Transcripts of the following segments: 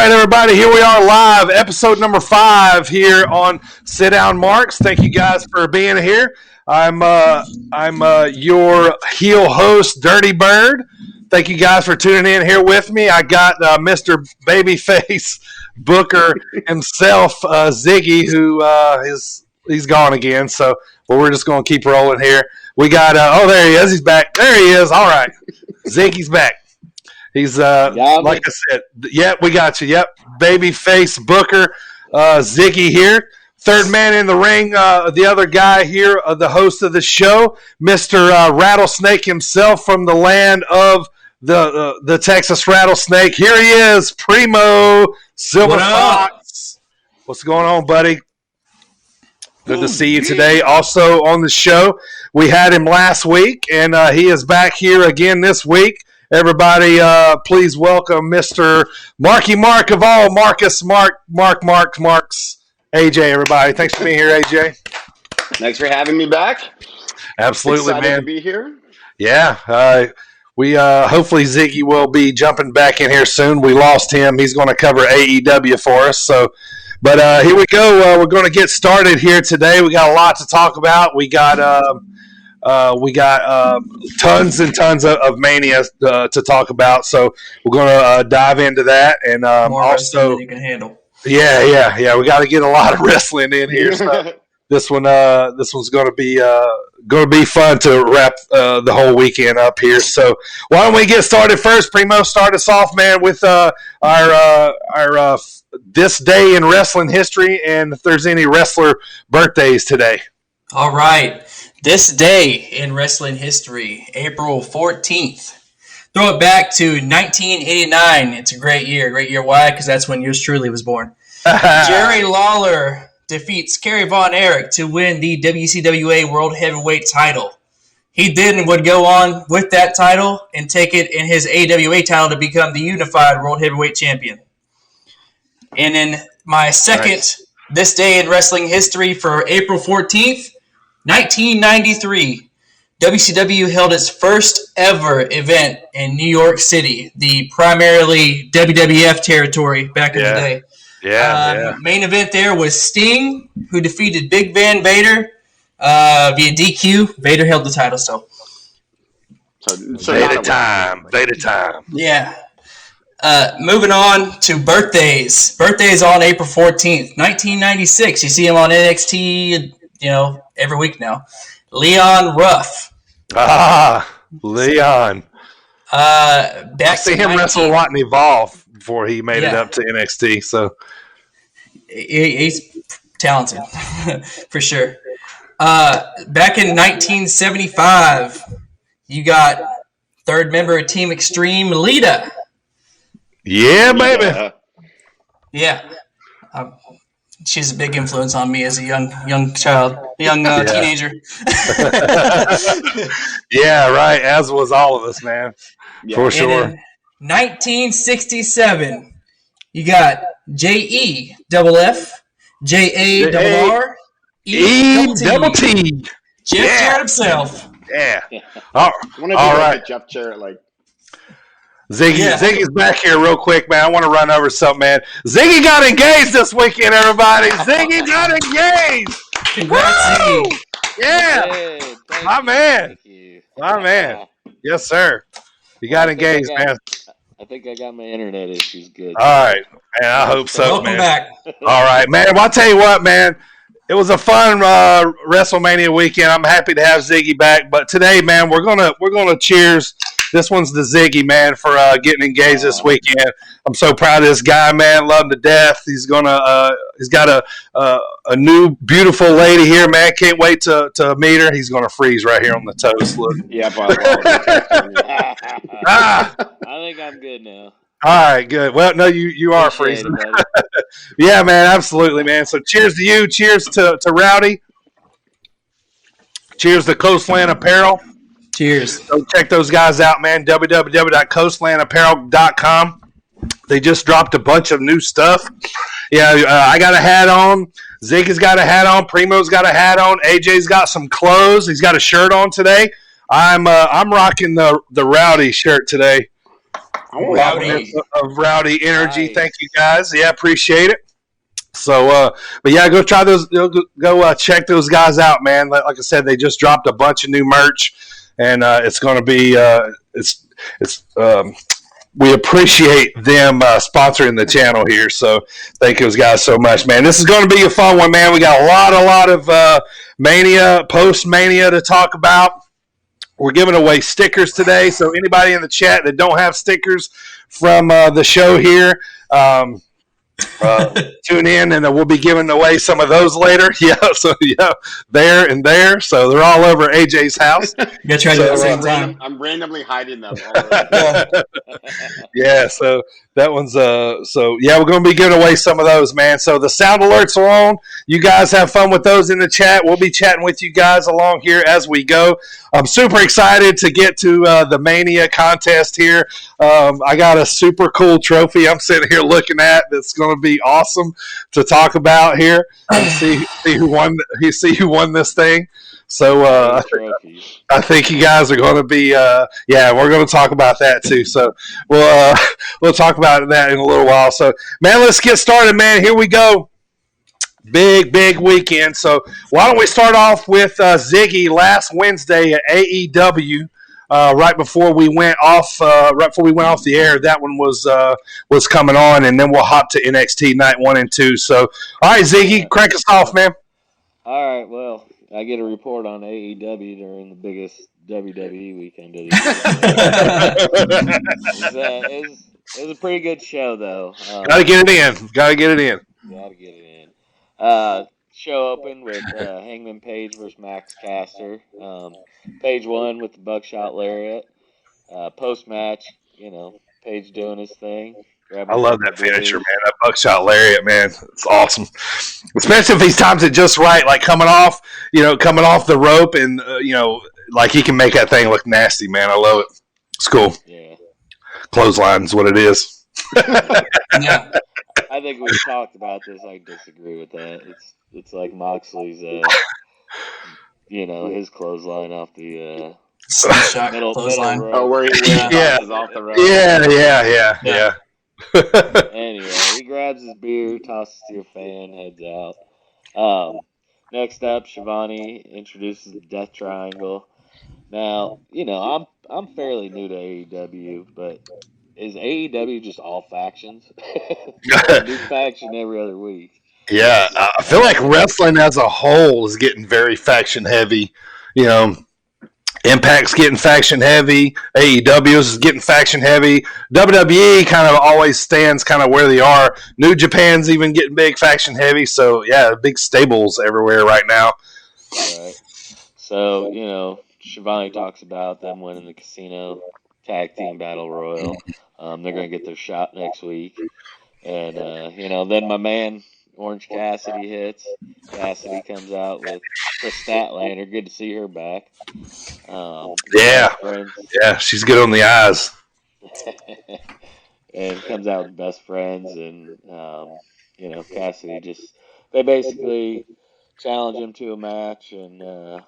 right, everybody, here we are live, episode number 5 here on Sit Down Marks. Thank you guys for being here. I'm your heel host, Dirty Bird. Thank you guys for tuning in here with me. I got Mr. Babyface Booker himself, Ziggy, who he's gone again. So we're just going to keep rolling here. We got there he is. He's back. There he is. All right, Ziggy's back. He's like I said. Yep, we got you. Yep, Babyface Booker, Ziggy here. Third man in the ring, the other guy here, the host of the show, Mr. Rattlesnake himself from the land of the Texas Rattlesnake. Here he is, Primo Silver Fox. What's going on, buddy? Good to see you today. Also on the show, we had him last week, and he is back here again this week. Everybody, please welcome Mr. Marky Mark of all, Marcus, Marks, AJ, everybody. Thanks for being here, AJ. Thanks for having me back. Absolutely, Excited man. To be here. Yeah, we hopefully Ziggy will be jumping back in here soon. We lost him. He's going to cover AEW for us. But here we go. We're going to get started here today. We got a lot to talk about. We got tons and tons of Mania to talk about. So we're going to dive into that, and more also than you can handle. Yeah. We got to get a lot of wrestling in here. So this one's going to be fun to wrap the whole weekend up here. So why don't we get started first? Primo, start us off, man, with our this day in wrestling history, and if there's any wrestler birthdays today. All right, this day in wrestling history, April 14th. Throw it back to 1989. It's a great year. Why? Because that's when yours truly was born. Jerry Lawler defeats Kerry Von Erich to win the WCWA World Heavyweight title. He then would go on with that title and take it in his AWA title to become the unified World Heavyweight Champion. And then my second this day in wrestling history for April 14th, 1993. WCW held its first ever event in New York City, the primarily WWF territory back in the day. Main event there was Sting, who defeated Big Van Vader via DQ. Vader held the title still. So Vader time. Yeah. Moving on to birthdays. Birthdays on April 14th, 1996. You see him on NXT, every week now. Leon Ruff. Leon. I see him wrestle a lot and evolve before he made it up to NXT. So he's talented for sure. Back in 1975, you got third member of Team Extreme, Lita. Yeah, baby. Yeah. She's a big influence on me as a young teenager. Yeah, right. As was all of us, man. Yeah. For sure. In 1967, you got JEFF, JARRET, Jeff Jarrett himself. Yeah. All right. Jeff Jarrett, Ziggy's back here real quick, man. I want to run over something, man. Ziggy got engaged this weekend, everybody. Ziggy got engaged. Congrats, Ziggy. Yeah. Hey, my man. Thank you. My man. Yes, sir. You got engaged, man. I think I got my internet issues good. All right. Man, I hope so, Welcome man. back. All right, man. Well, I'll tell you what, man. It was a fun WrestleMania weekend. I'm happy to have Ziggy back. But today, man, we're gonna cheers. This one's to Ziggy, man, for getting engaged this weekend. I'm so proud of this guy, man. Love him to death. He's got a new beautiful lady here, man. Can't wait to meet her. He's gonna freeze right here on the toast. Look. Yeah, I think I'm good now. All right, good. Well, no, you are freezing. Yeah, man, absolutely, man. So cheers to you. Cheers to Rowdy. Cheers to Coastland Apparel. Cheers. Go check those guys out, man. www.coastlandapparel.com. They just dropped a bunch of new stuff. Yeah, I got a hat on. Ziggy's got a hat on. Primo's got a hat on. AJ's got some clothes. He's got a shirt on today. I'm rocking the Rowdy shirt today. of Rowdy Energy. Nice. Thank you guys. Yeah, appreciate it. So, but yeah, go try those. Go check those guys out, man. Like I said, they just dropped a bunch of new merch, and it's going to be we appreciate them sponsoring the channel here. So thank those guys so much, man. This is going to be a fun one, man. We got a lot of Mania, post-Mania to talk about. We're giving away stickers today. So anybody in the chat that don't have stickers from the show here, tune in, and we'll be giving away some of those later. Yeah, so there and there. So they're all over AJ's house. You gotta try to do it at the same time. I'm randomly hiding them. Yeah, so that one's so yeah, we're gonna be giving away some of those, man. So the sound alerts are on. You guys have fun with those in the chat. We'll be chatting with you guys along here as we go. I'm super excited to get to the Mania contest here. I got a super cool trophy I'm sitting here looking at that's going to be awesome to talk about here and see who won. See who won this thing. So I think you guys are going to be we're going to talk about that too. So we'll talk about that in a little while. So man, let's get started, man. Here we go. Big weekend. So why don't we start off with Ziggy last Wednesday at AEW, right before we went off the air. That one was coming on, and then we'll hop to NXT night 1 and 2. So all right, Ziggy, crank us off, man. All right, well, I get a report on AEW during the biggest WWE weekend of the year. It was a pretty good show, though. Gotta get it in. Gotta get it in. Show opened with Hangman Page versus Max Caster. Page won with the buckshot lariat. Post match, Page doing his thing. I love that finisher, man. That buckshot lariat, man. It's awesome. Especially if he times it just right, like coming off the rope, and like he can make that thing look nasty, man. I love it. It's cool. Yeah. Clothesline is what it is. Yeah. I think we've talked about this. I disagree with that. It's like Moxley's, his clothesline off the middle row. Oh, where he is off the road. Yeah. Anyway, he grabs his beer, tosses to a fan, heads out. Next up, Shivani introduces the Death Triangle. Now, I'm fairly new to AEW, but is AEW just all factions? New faction every other week. Yeah, I feel like wrestling as a whole is getting very faction heavy. Impact's getting faction heavy. AEW is getting faction heavy. WWE kind of always stands kind of where they are. New Japan's even getting big faction heavy. So, yeah, big stables everywhere right now. All right. So, Shivani talks about them winning the Casino Tag Team Battle Royal. They're going to get their shot next week. And, then my man, Orange Cassidy hits. Cassidy comes out with Chris Statlander. Good to see her back. Yeah, she's good on the eyes. And comes out with best friends. And, Cassidy they basically challenge him to a match. And,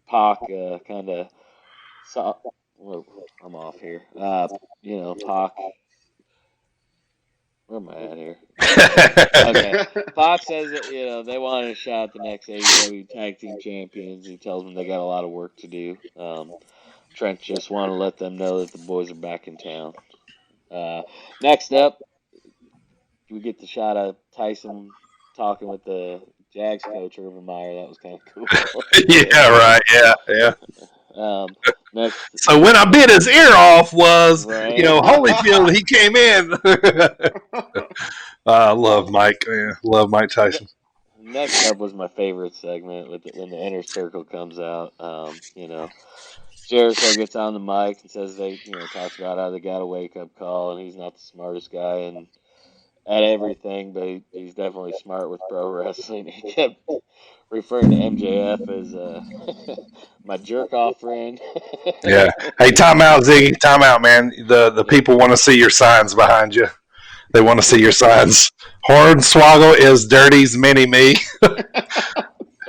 Pac kind of saw. Whoa, I'm off here. Pac. Where am I at here? Okay. Pac says that, they wanted a shot at the next AEW Tag Team Champions. He tells them they got a lot of work to do. Trent just want to let them know that the boys are back in town. Next up, we get the shot of Tyson talking with the Jags coach, Urban Meyer. That was kind of cool. Yeah, right. Yeah. Next, so when I bit his ear off was, right. Holyfield, he came in. I love Mike. Man. Love Mike Tyson. Next up was my favorite segment when the Inner Circle comes out. Jericho gets on the mic and says talks about how they got a wake-up call and he's not the smartest guy at everything, but he's definitely smart with pro wrestling. He kept referring to MJF as my jerk-off friend. Yeah. Hey, time out, Ziggy. Time out, man. The people want to see your signs behind you. They want to see your signs. Hornswoggle is Dirty's mini-me.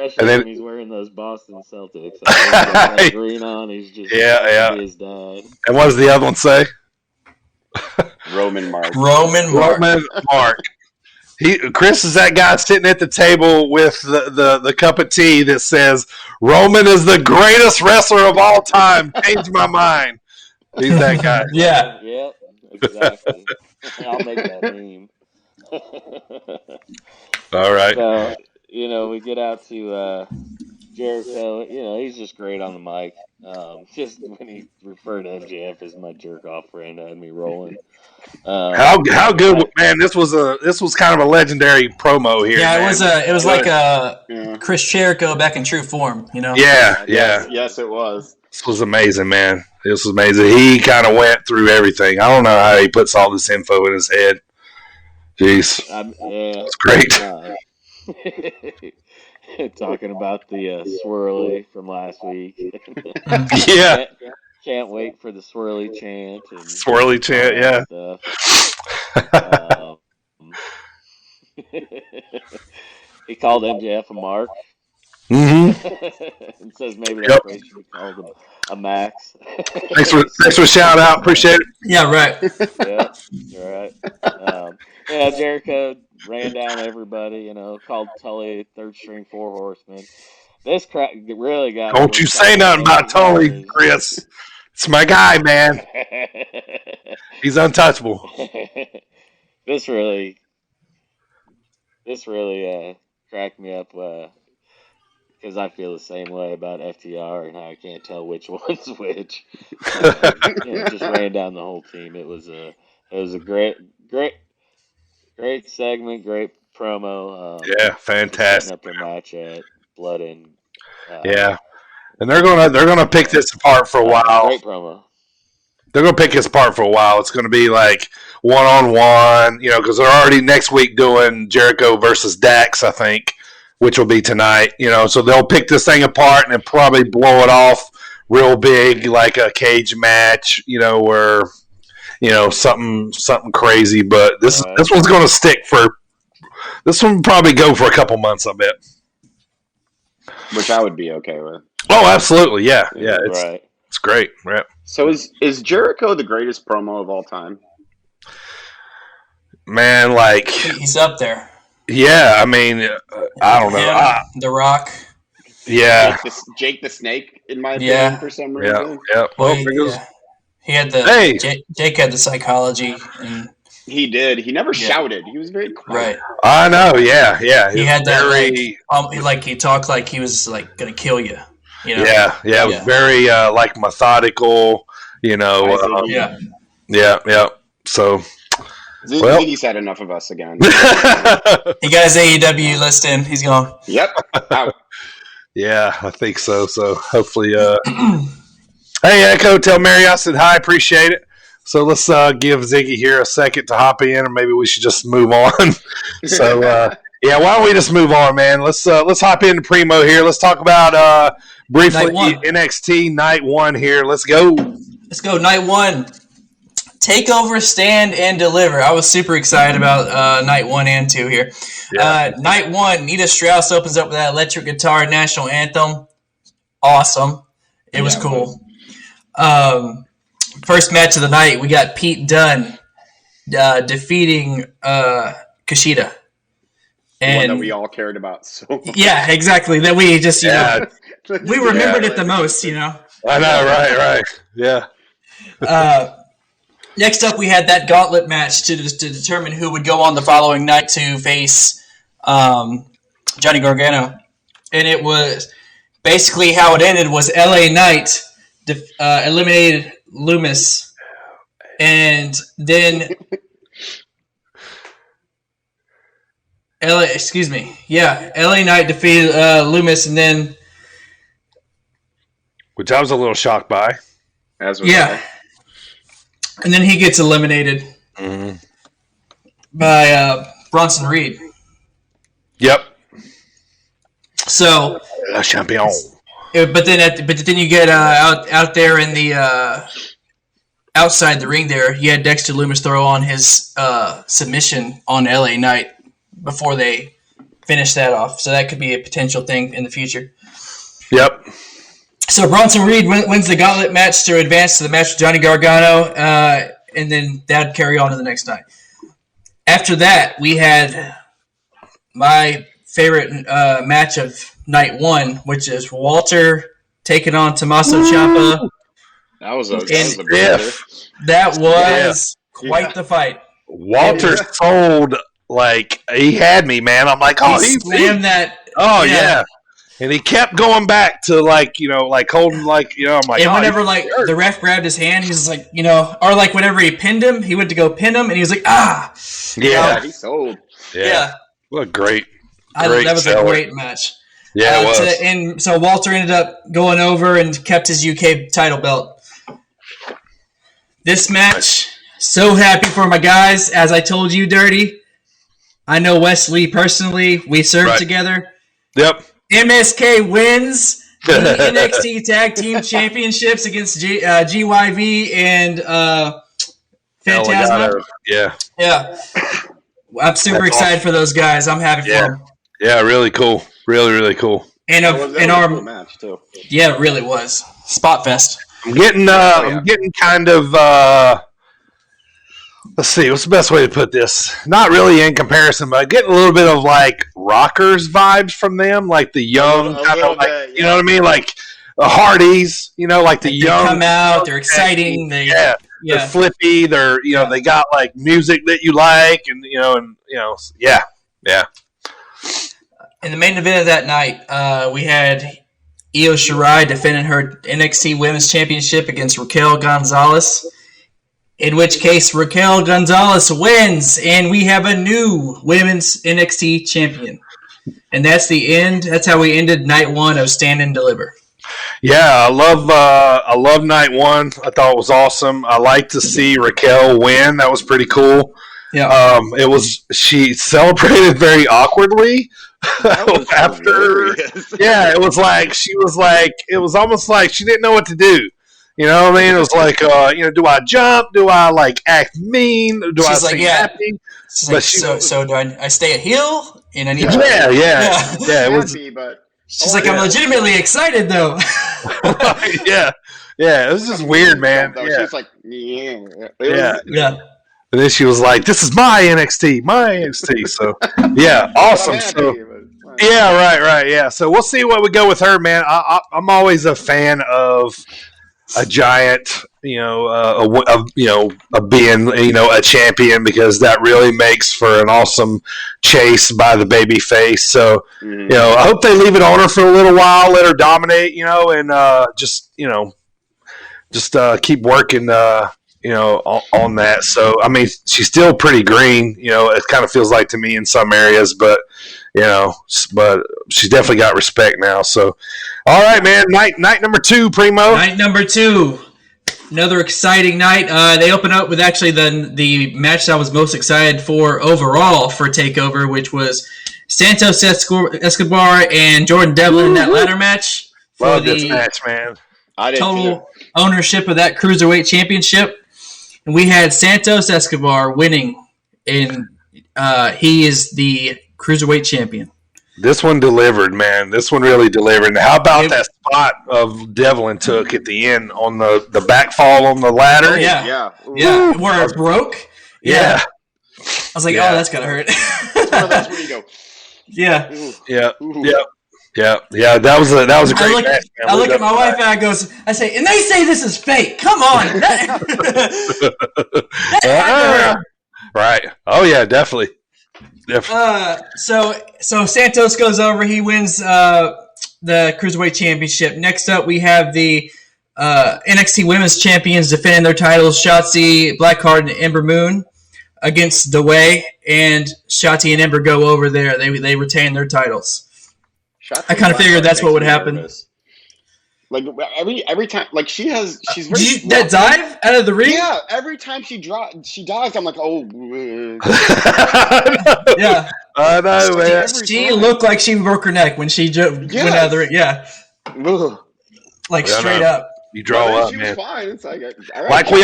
Especially when he's wearing those Boston Celtics. He's got that green on. He's just his dad. And what does the other one say? Roman Mark. Roman Mark. Chris is that guy sitting at the table with the cup of tea that says, Roman is the greatest wrestler of all time. Change my mind. He's that guy. Yeah. Yep, exactly. I'll make that meme. All right. So, we get out to Jericho. He's just great on the mic. Just when he referred to MJF as my jerk off friend, had me rolling. How good, man! This was kind of a legendary promo here. Yeah, man. it was like Chris Jericho back in true form. Yeah. Yes, it was. This was amazing, man. This was amazing. He kind of went through everything. I don't know how he puts all this info in his head. Jeez, it's great. Talking about the swirly from last week. Yeah. Can't wait for the swirly chant. And swirly chant, yeah. He called MJF a Mark. Mm-hmm. And says maybe that phrase should be called a Max. Thanks for the shout out. Appreciate it. Yeah, right. Yeah, you're right. Jericho ran down everybody, called Tully third string 4 horsemen. This crap really got. Don't you say nothing about Tully, Chris. It's my guy, man. He's untouchable. This really cracked me up because I feel the same way about FTR and how I can't tell which one's which. Just ran down the whole team. It was a great segment, great promo. Yeah, fantastic. Setting up their match at Blood and. Yeah, and they're gonna pick this apart for a while. Great promo. They're gonna pick this apart for a while. It's gonna be like 1-on-1, because they're already next week doing Jericho versus Dax, I think, which will be tonight. So they'll pick this thing apart and then probably blow it off real big, like a cage match. Where something crazy. But this one's gonna stick for. This one will probably go for a couple months, I bet. Which I would be okay with. Oh, absolutely, yeah. It's great, right? So is Jericho the greatest promo of all time? Man, he's up there. Yeah, I mean, I don't know. The Rock. Yeah, Jake the Snake, in my opinion, for some reason. Yeah. Well, he had Jake had the psychology. And he did. He never shouted. He was very quiet. Right. I know. Yeah. He had that he talked like he was gonna kill you. Yeah. It was very methodical. Yeah. So. Ziggy's had enough of us again. He got his AEW list in. He's gone. Yep. Out. Yeah, I think so. So hopefully, hey Echo, tell Mary I said hi. Appreciate it. So let's give Ziggy here a second to hop in, or maybe we should just move on. So why don't we just move on, man? Let's hop into Primo here. Let's talk about briefly NXT Night 1 here. Let's go. Night 1. Takeover, Stand, and Deliver. I was super excited about Night 1 and 2 here. Yeah. Night 1, Nita Strauss opens up with that electric guitar national anthem. Awesome. It was cool. First match of the night, we got Pete Dunne defeating Kushida. And one that we all cared about. So yeah, exactly. That we just, we remembered it the most, I know, right. Yeah. Next up, we had that gauntlet match to determine who would go on the following night to face Johnny Gargano. And it was basically how it ended was LA Knight eliminated Loomis. And then LA Knight defeated Loomis, and then which I was a little shocked by. As was I. And then he gets eliminated by Bronson Reed. Yep. So champion. But then you get out there in the outside the ring there. You had Dexter Loomis throw on his submission on LA Knight before they finish that off. So that could be a potential thing in the future. Yep. So Bronson Reed wins the gauntlet match to advance to the match with Johnny Gargano, and then that'd carry on to the next night. After that, we had my favorite match of night one, which is Walter taking on Tommaso Ciampa. That was a quite the fight. Walter sold like he had me, man. I'm like, oh, he slammed that. Oh yeah. And he kept going back to holding I'm like, and whenever the ref grabbed his hand, he was like, or like whenever he pinned him, he went to go pin him, and he was like, ah. Yeah, he sold. Yeah. What a great that was a great match. Yeah, it was. And so Walter ended up going over and kept his UK title belt. This match, so happy for my guys. As I told you, Dirty, I know Wesley personally. We served together. Yep. MSK wins the NXT Tag Team Championships against GYV and Phantasma. Yeah. I'm super excited for those guys. I'm happy for them. Yeah, really cool. Really, really cool. And our cool match too. Yeah, it really was. Spot fest. I'm getting kind of let's see, what's the best way to put this? Not really in comparison, but getting a little bit of like rockers vibes from them, like the young kind of like you know what I mean? Like the Hardys, like the young come out, they're exciting, they're flippy, they're they got like music that you like and yeah. In the main event of that night, we had Io Shirai defending her NXT Women's Championship against Raquel Gonzalez. In which case, Raquel Gonzalez wins, and we have a new Women's NXT Champion. And that's the end. That's how we ended night one of Stand and Deliver. Yeah, I love night one. I thought it was awesome. I like to see Raquel win. That was pretty cool. Yeah. She celebrated very awkwardly after. Yeah, it was almost like she didn't know what to do. You know what I mean? It was like, do I jump? Do I like act mean? Do I stay happy? So do I stay at heel? And I need yeah. It was. She's like, I'm legitimately excited though. Yeah. It was just weird, man. Yeah. She's like, yeah. And then she was like, "This is my NXT." So, yeah, awesome. So, yeah, right. Yeah. So we'll see what we go with her, man. I'm always a fan of a giant, of being, a champion, because that really makes for an awesome chase by the baby face. So, I hope they leave it on her for a little while, let her dominate, and just keep working, on that. So, I mean, she's still pretty green, it kind of feels like to me in some areas, but she's definitely got respect now. So, all right, man. Night number 2, Primo. Night number 2. Another exciting night. They open up with actually the match I was most excited for overall for TakeOver, which was Santos Escobar and Jordan Devlin in that ladder match. Love this match, man. Total ownership of that Cruiserweight Championship. And we had Santos Escobar winning, and he is the Cruiserweight Champion. This one delivered, man. This one really delivered. How about that spot of Devlin took at the end on the back fall on the ladder? Oh, yeah. Where it broke? Yeah. I was like, oh, that's going to hurt. That's where you go. Yeah. Yeah. That was a great match. I look at my wife and I say, and they say this is fake. Come on. Right. Oh yeah, definitely. So Santos goes over. He wins the Cruiserweight Championship. Next up, we have the NXT Women's Champions defending their titles, Shotzi Blackheart and Ember Moon, against The Way, and Shotzi and Ember go over there. They retain their titles. I kind of figured that's what would happen. Nervous. Like every time, like she's very that dive out of the ring. Yeah, every time she dives, I'm like, oh. Yeah, I know, man. She looked like she broke her neck when she went out of the ring. Yeah, like straight up. You draw up, she man. Was fine. It's like we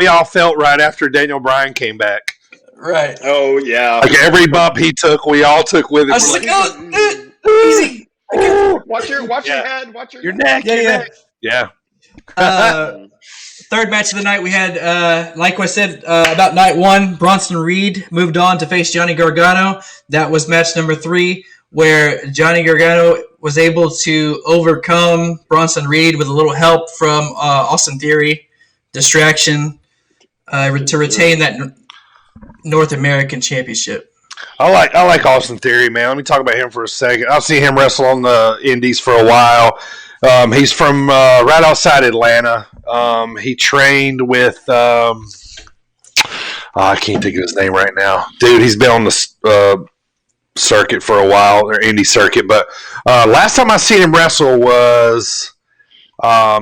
all felt right after Daniel Bryan came back. Right. Oh yeah. Like every bump he took, we all took with him. I was We're like, easy. Watch your Yeah. head. Watch your neck. Yeah, your yeah. neck. Yeah. Third match of the night, we had, like I said, about night one, Bronson Reed moved on to face Johnny Gargano. That was match number 3, where Johnny Gargano was able to overcome Bronson Reed with a little help from Austin Theory, distraction, to retain that North American Championship. I like Austin Theory, man. Let me talk about him for a second. I've seen him wrestle on the Indies for a while. He's from right outside Atlanta. He trained with I can't think of his name right now, dude. He's been on the circuit for a while, or indie circuit. But last time I seen him wrestle was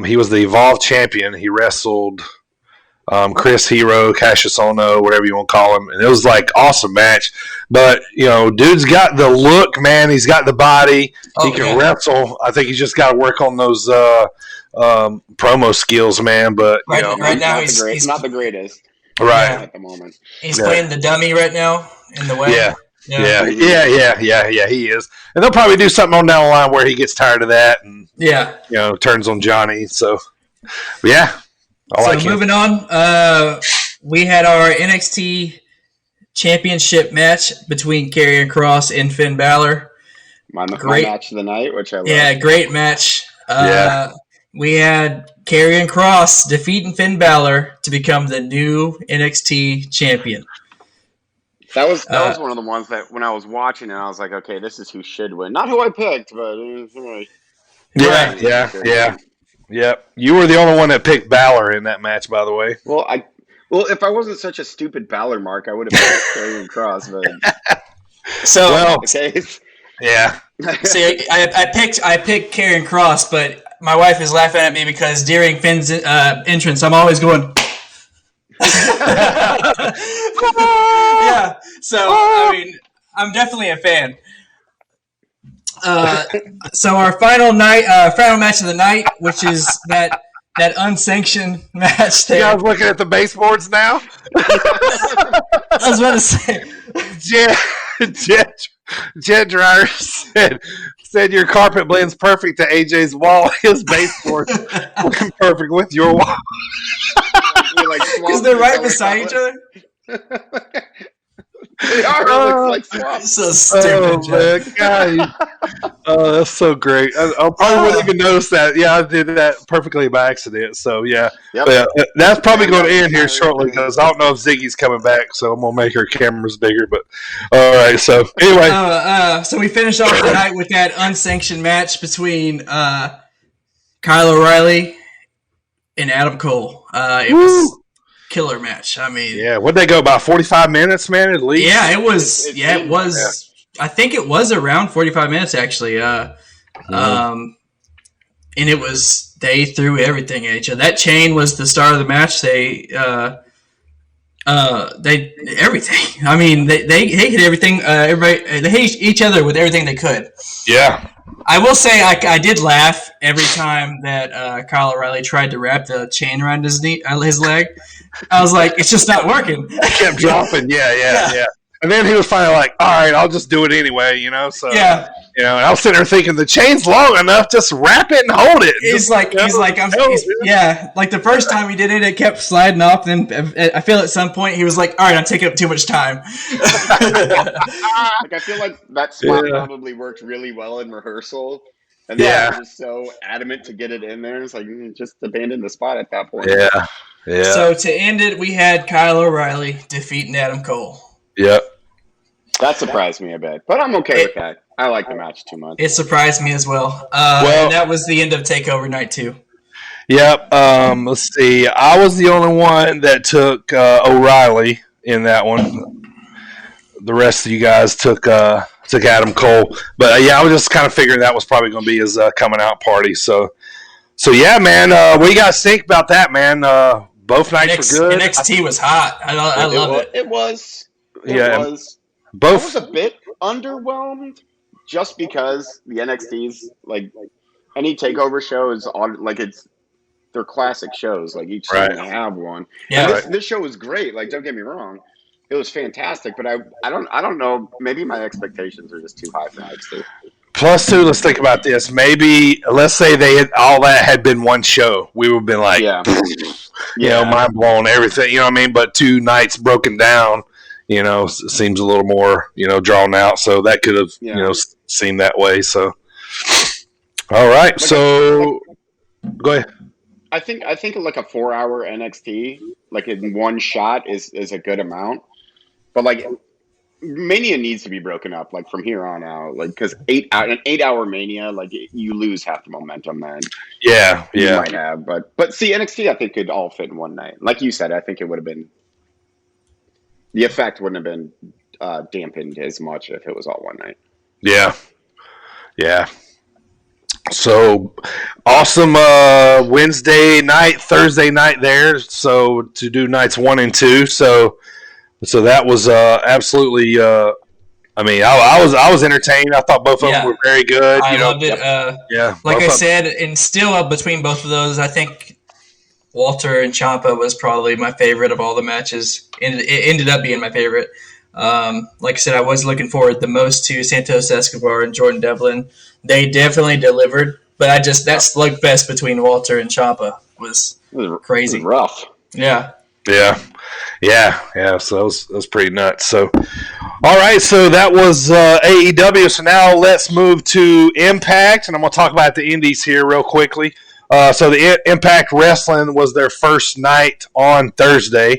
he was the Evolve champion. He wrestled Chris Hero, Cassius Ohno, whatever you want to call him, and it was like awesome match. But dude's got the look, man. He's got the body. He can wrestle. I think he's just got to work on those promo skills, man. But right now he's not the greatest, right at the moment. He's playing the dummy right now in the way. Yeah, he is. And they'll probably do something on down the line where he gets tired of that and turns on Johnny. So yeah. So moving on, we had our NXT Championship match between Karrion Kross and Finn Balor. My match of the night, which I love. Yeah, great match. We had Karrion Kross defeating Finn Balor to become the new NXT champion. That was one of the ones that when I was watching it, I was like, okay, this is who should win. Not who I picked, but Yeah. You were the only one that picked Balor in that match, by the way. Well, if I wasn't such a stupid Balor mark, I would have picked Karrion Kross. But yeah. See, I picked Karrion Kross, but my wife is laughing at me because during Finn's entrance, I'm always going. Yeah. So I mean, I'm definitely a fan. So our final match of the night, which is that unsanctioned match there. You guys looking at the baseboards now? I was about to say, Jet Dryer said your carpet blends perfect to AJ's wall. His baseboard looking perfect with your wall. Because they're right beside each other. They are. Looks like swamp. So stupid, man. God. Oh, that's so great. I probably wouldn't even notice that. Yeah, I did that perfectly by accident. So, yeah. Yep. That's probably going to end here shortly because I don't know if Ziggy's coming back, so I'm going to make her cameras bigger. But all right, so anyway. So we finish off the night with that unsanctioned match between Kyle O'Reilly and Adam Cole. It was killer match. I mean, yeah, what'd they go about 45 minutes, man? At least. Yeah, it was. It was. Yeah. I think it was around 45 minutes actually. And it was. They threw everything at each other. That chain was the star of the match. They everything. I mean, they hit everything. Everybody they hit each other with everything they could. Yeah. I will say I did laugh every time that Kyle O'Reilly tried to wrap the chain around his leg. I was like, it's just not working. It kept dropping. Yeah. And then he was finally like, all right, I'll just do it anyway, So yeah. And I was sitting there thinking, the chain's long enough, just wrap it and hold it. Like the first time he did it, it kept sliding off. Then I feel at some point he was like, all right, I'm taking up too much time. I feel like that spot probably worked really well in rehearsal. And they were just so adamant to get it in there. It's like, just abandon the spot at that point. Yeah. So to end it, we had Kyle O'Reilly defeating Adam Cole. Yep. That surprised me a bit, but I'm okay with that. I like the match too much. It surprised me as well. And that was the end of TakeOver Night 2. Yep. Let's see. I was the only one that took O'Reilly in that one. The rest of you guys took Adam Cole. But I was just kind of figuring that was probably going to be his coming out party. So yeah, man. What do you guys think about that, man? Both nights were good. NXT was hot. I love it. It was. Both. I was a bit underwhelmed just because the NXT's like any takeover show is on they're classic shows. Like each season they have one. Yeah. And this show was great. Like, don't get me wrong, it was fantastic. But I don't know. Maybe my expectations are just too high for NXT. Plus, too, let's think about this. Maybe, let's say all that had been one show. We would have been like, mind blown, everything. You know what I mean? But 2 nights broken down, seems a little more, drawn out. So that could have, seemed that way. So, all right. So, go ahead. I think like a 4-hour NXT, like in one shot, is a good amount. But like, Mania needs to be broken up, like from here on out, like because an 8-hour Mania, like you lose half the momentum then. Yeah. You might have, but see, NXT I think could all fit in one night. Like you said, I think it would have been, the effect wouldn't have been dampened as much if it was all one night. Yeah. So awesome Wednesday night, Thursday night there. So to do nights 1 and 2. So that was absolutely. I was entertained. I thought both of them were very good. I loved it. Like I said, and still between both of those, I think Walter and Ciampa was probably my favorite of all the matches. It ended up being my favorite. Like I said, I was looking forward the most to Santos Escobar and Jordan Devlin. They definitely delivered, but that slugfest between Walter and Ciampa was crazy. It was rough. Yeah. So that was pretty nuts. So, all right. So that was AEW. So now let's move to Impact, and I'm going to talk about the indies here real quickly. So the Impact Wrestling was their first night on Thursday.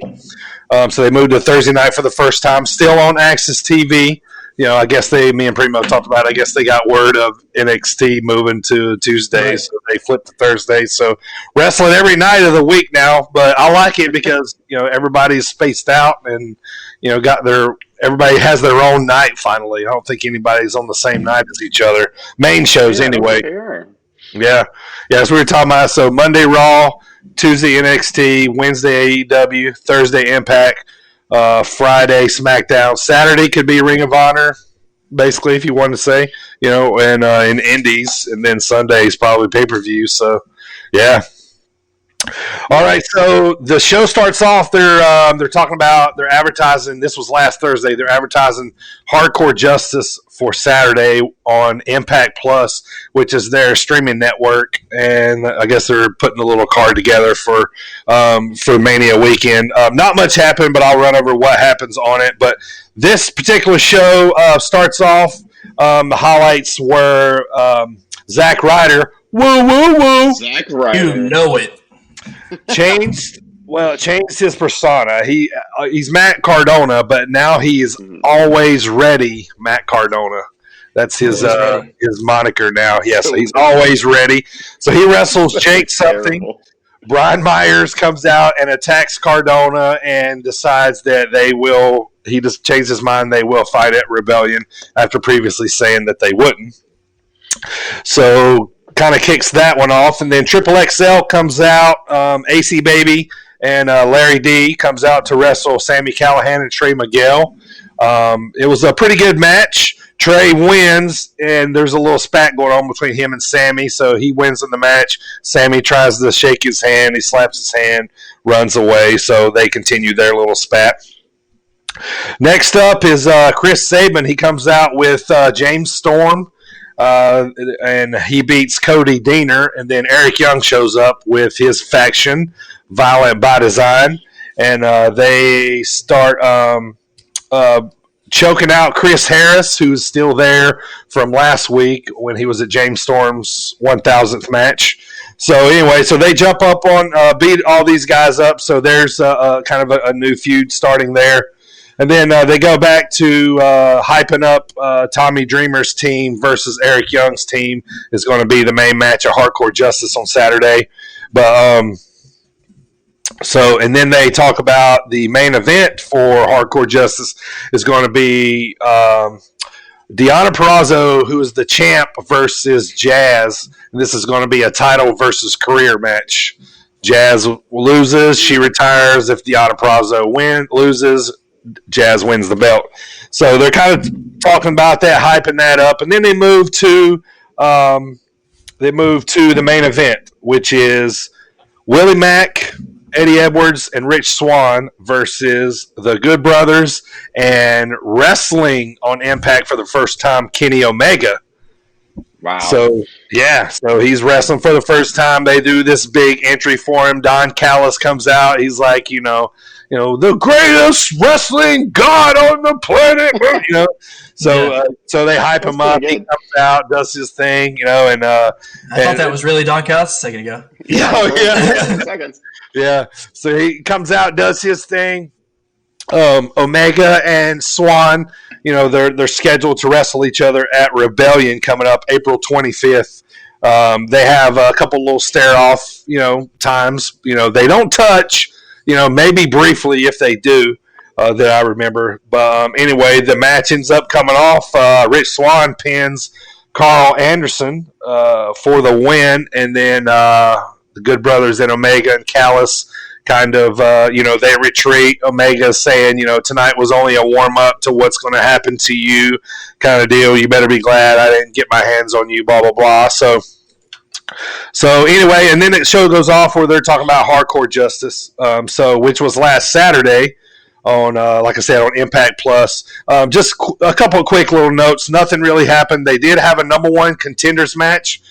So they moved to Thursday night for the first time, still on Access TV. I guess me and Primo talked about it. I guess they got word of NXT moving to Tuesday, right. So they flipped to Thursday. So wrestling every night of the week now, but I like it because, everybody's spaced out and, everybody has their own night finally. I don't think anybody's on the same night as each other. Main shows anyway. Sure. Yeah. That's what we were talking about. So Monday Raw, Tuesday NXT, Wednesday AEW, Thursday Impact. Friday SmackDown, Saturday could be Ring of Honor, basically, if you want to say, and in Indies, and then Sunday is probably pay-per-view. So, yeah. All right, so the show starts off. They're talking about they're advertising. This was last Thursday. They're advertising Hardcore Justice for Saturday on Impact Plus, which is their streaming network. And I guess they're putting a little card together for Mania weekend. Not much happened, but I'll run over what happens on it. But this particular show starts off. The highlights were Zack Ryder. Woo woo woo. Zack Ryder. You know it. Changed his persona. He's Matt Cardona, but now he is always ready. Matt Cardona. That's his moniker now. Yes, he's always ready. So he wrestles Jake something. Brian Myers comes out and attacks Cardona and decides that they will. He just changed his mind. They will fight at Rebellion after previously saying that they wouldn't. So kind of kicks that one off, and then Triple XL comes out. AC Baby and Larry D comes out to wrestle Sami Callihan and Trey Miguel. It was a pretty good match. Trey wins, and there's a little spat going on between him and Sammy, so he wins in the match. Sammy tries to shake his hand. He slaps his hand, runs away, so they continue their little spat. Next up is Chris Sabin. He comes out with James Storm, and he beats Cody Deaner, and then Eric Young shows up with his faction, Violent by Design, and they start choking out Chris Harris, who's still there from last week when he was at James Storm's 1,000th match. So anyway, so they jump up on, beat all these guys up, so there's kind of a new feud starting there. And then they go back to hyping up Tommy Dreamer's team versus Eric Young's team is going to be the main match of Hardcore Justice on Saturday. But and then they talk about the main event for Hardcore Justice is going to be Deonna Purrazzo, who is the champ, versus Jazz. And this is going to be a title versus career match. Jazz loses, she retires. If Deonna Purrazzo loses, Jazz wins the belt. So they're kind of talking about that, hyping that up, and then they move to the main event, which is Willie Mack Eddie Edwards and Rich Swann versus the Good Brothers, and wrestling on Impact for the first time, Kenny Omega. Wow. So he's wrestling for the first time. They do this big entry for him. Don Callis comes out. He's like, the greatest wrestling god on the planet. So they hype him up. He comes out, does his thing, and I thought that was really Don Callis a second ago. Yeah. So he comes out, does his thing. Omega and Swann, they're scheduled to wrestle each other at Rebellion coming up April 25th. They have a couple little stare off, times. They don't touch, maybe briefly if they do, that I remember. But anyway, the match ends up coming off. Rich Swann pins Carl Anderson for the win, and then the Good Brothers and Omega and Callis kind of, they retreat. Omega saying, tonight was only a warm-up to what's going to happen to you kind of deal. You better be glad I didn't get my hands on you, blah, blah, blah. So anyway, and then the show goes off where they're talking about Hardcore Justice, which was last Saturday on, like I said, on Impact Plus. Just a couple of quick little notes. Nothing really happened. They did have a number one contenders match.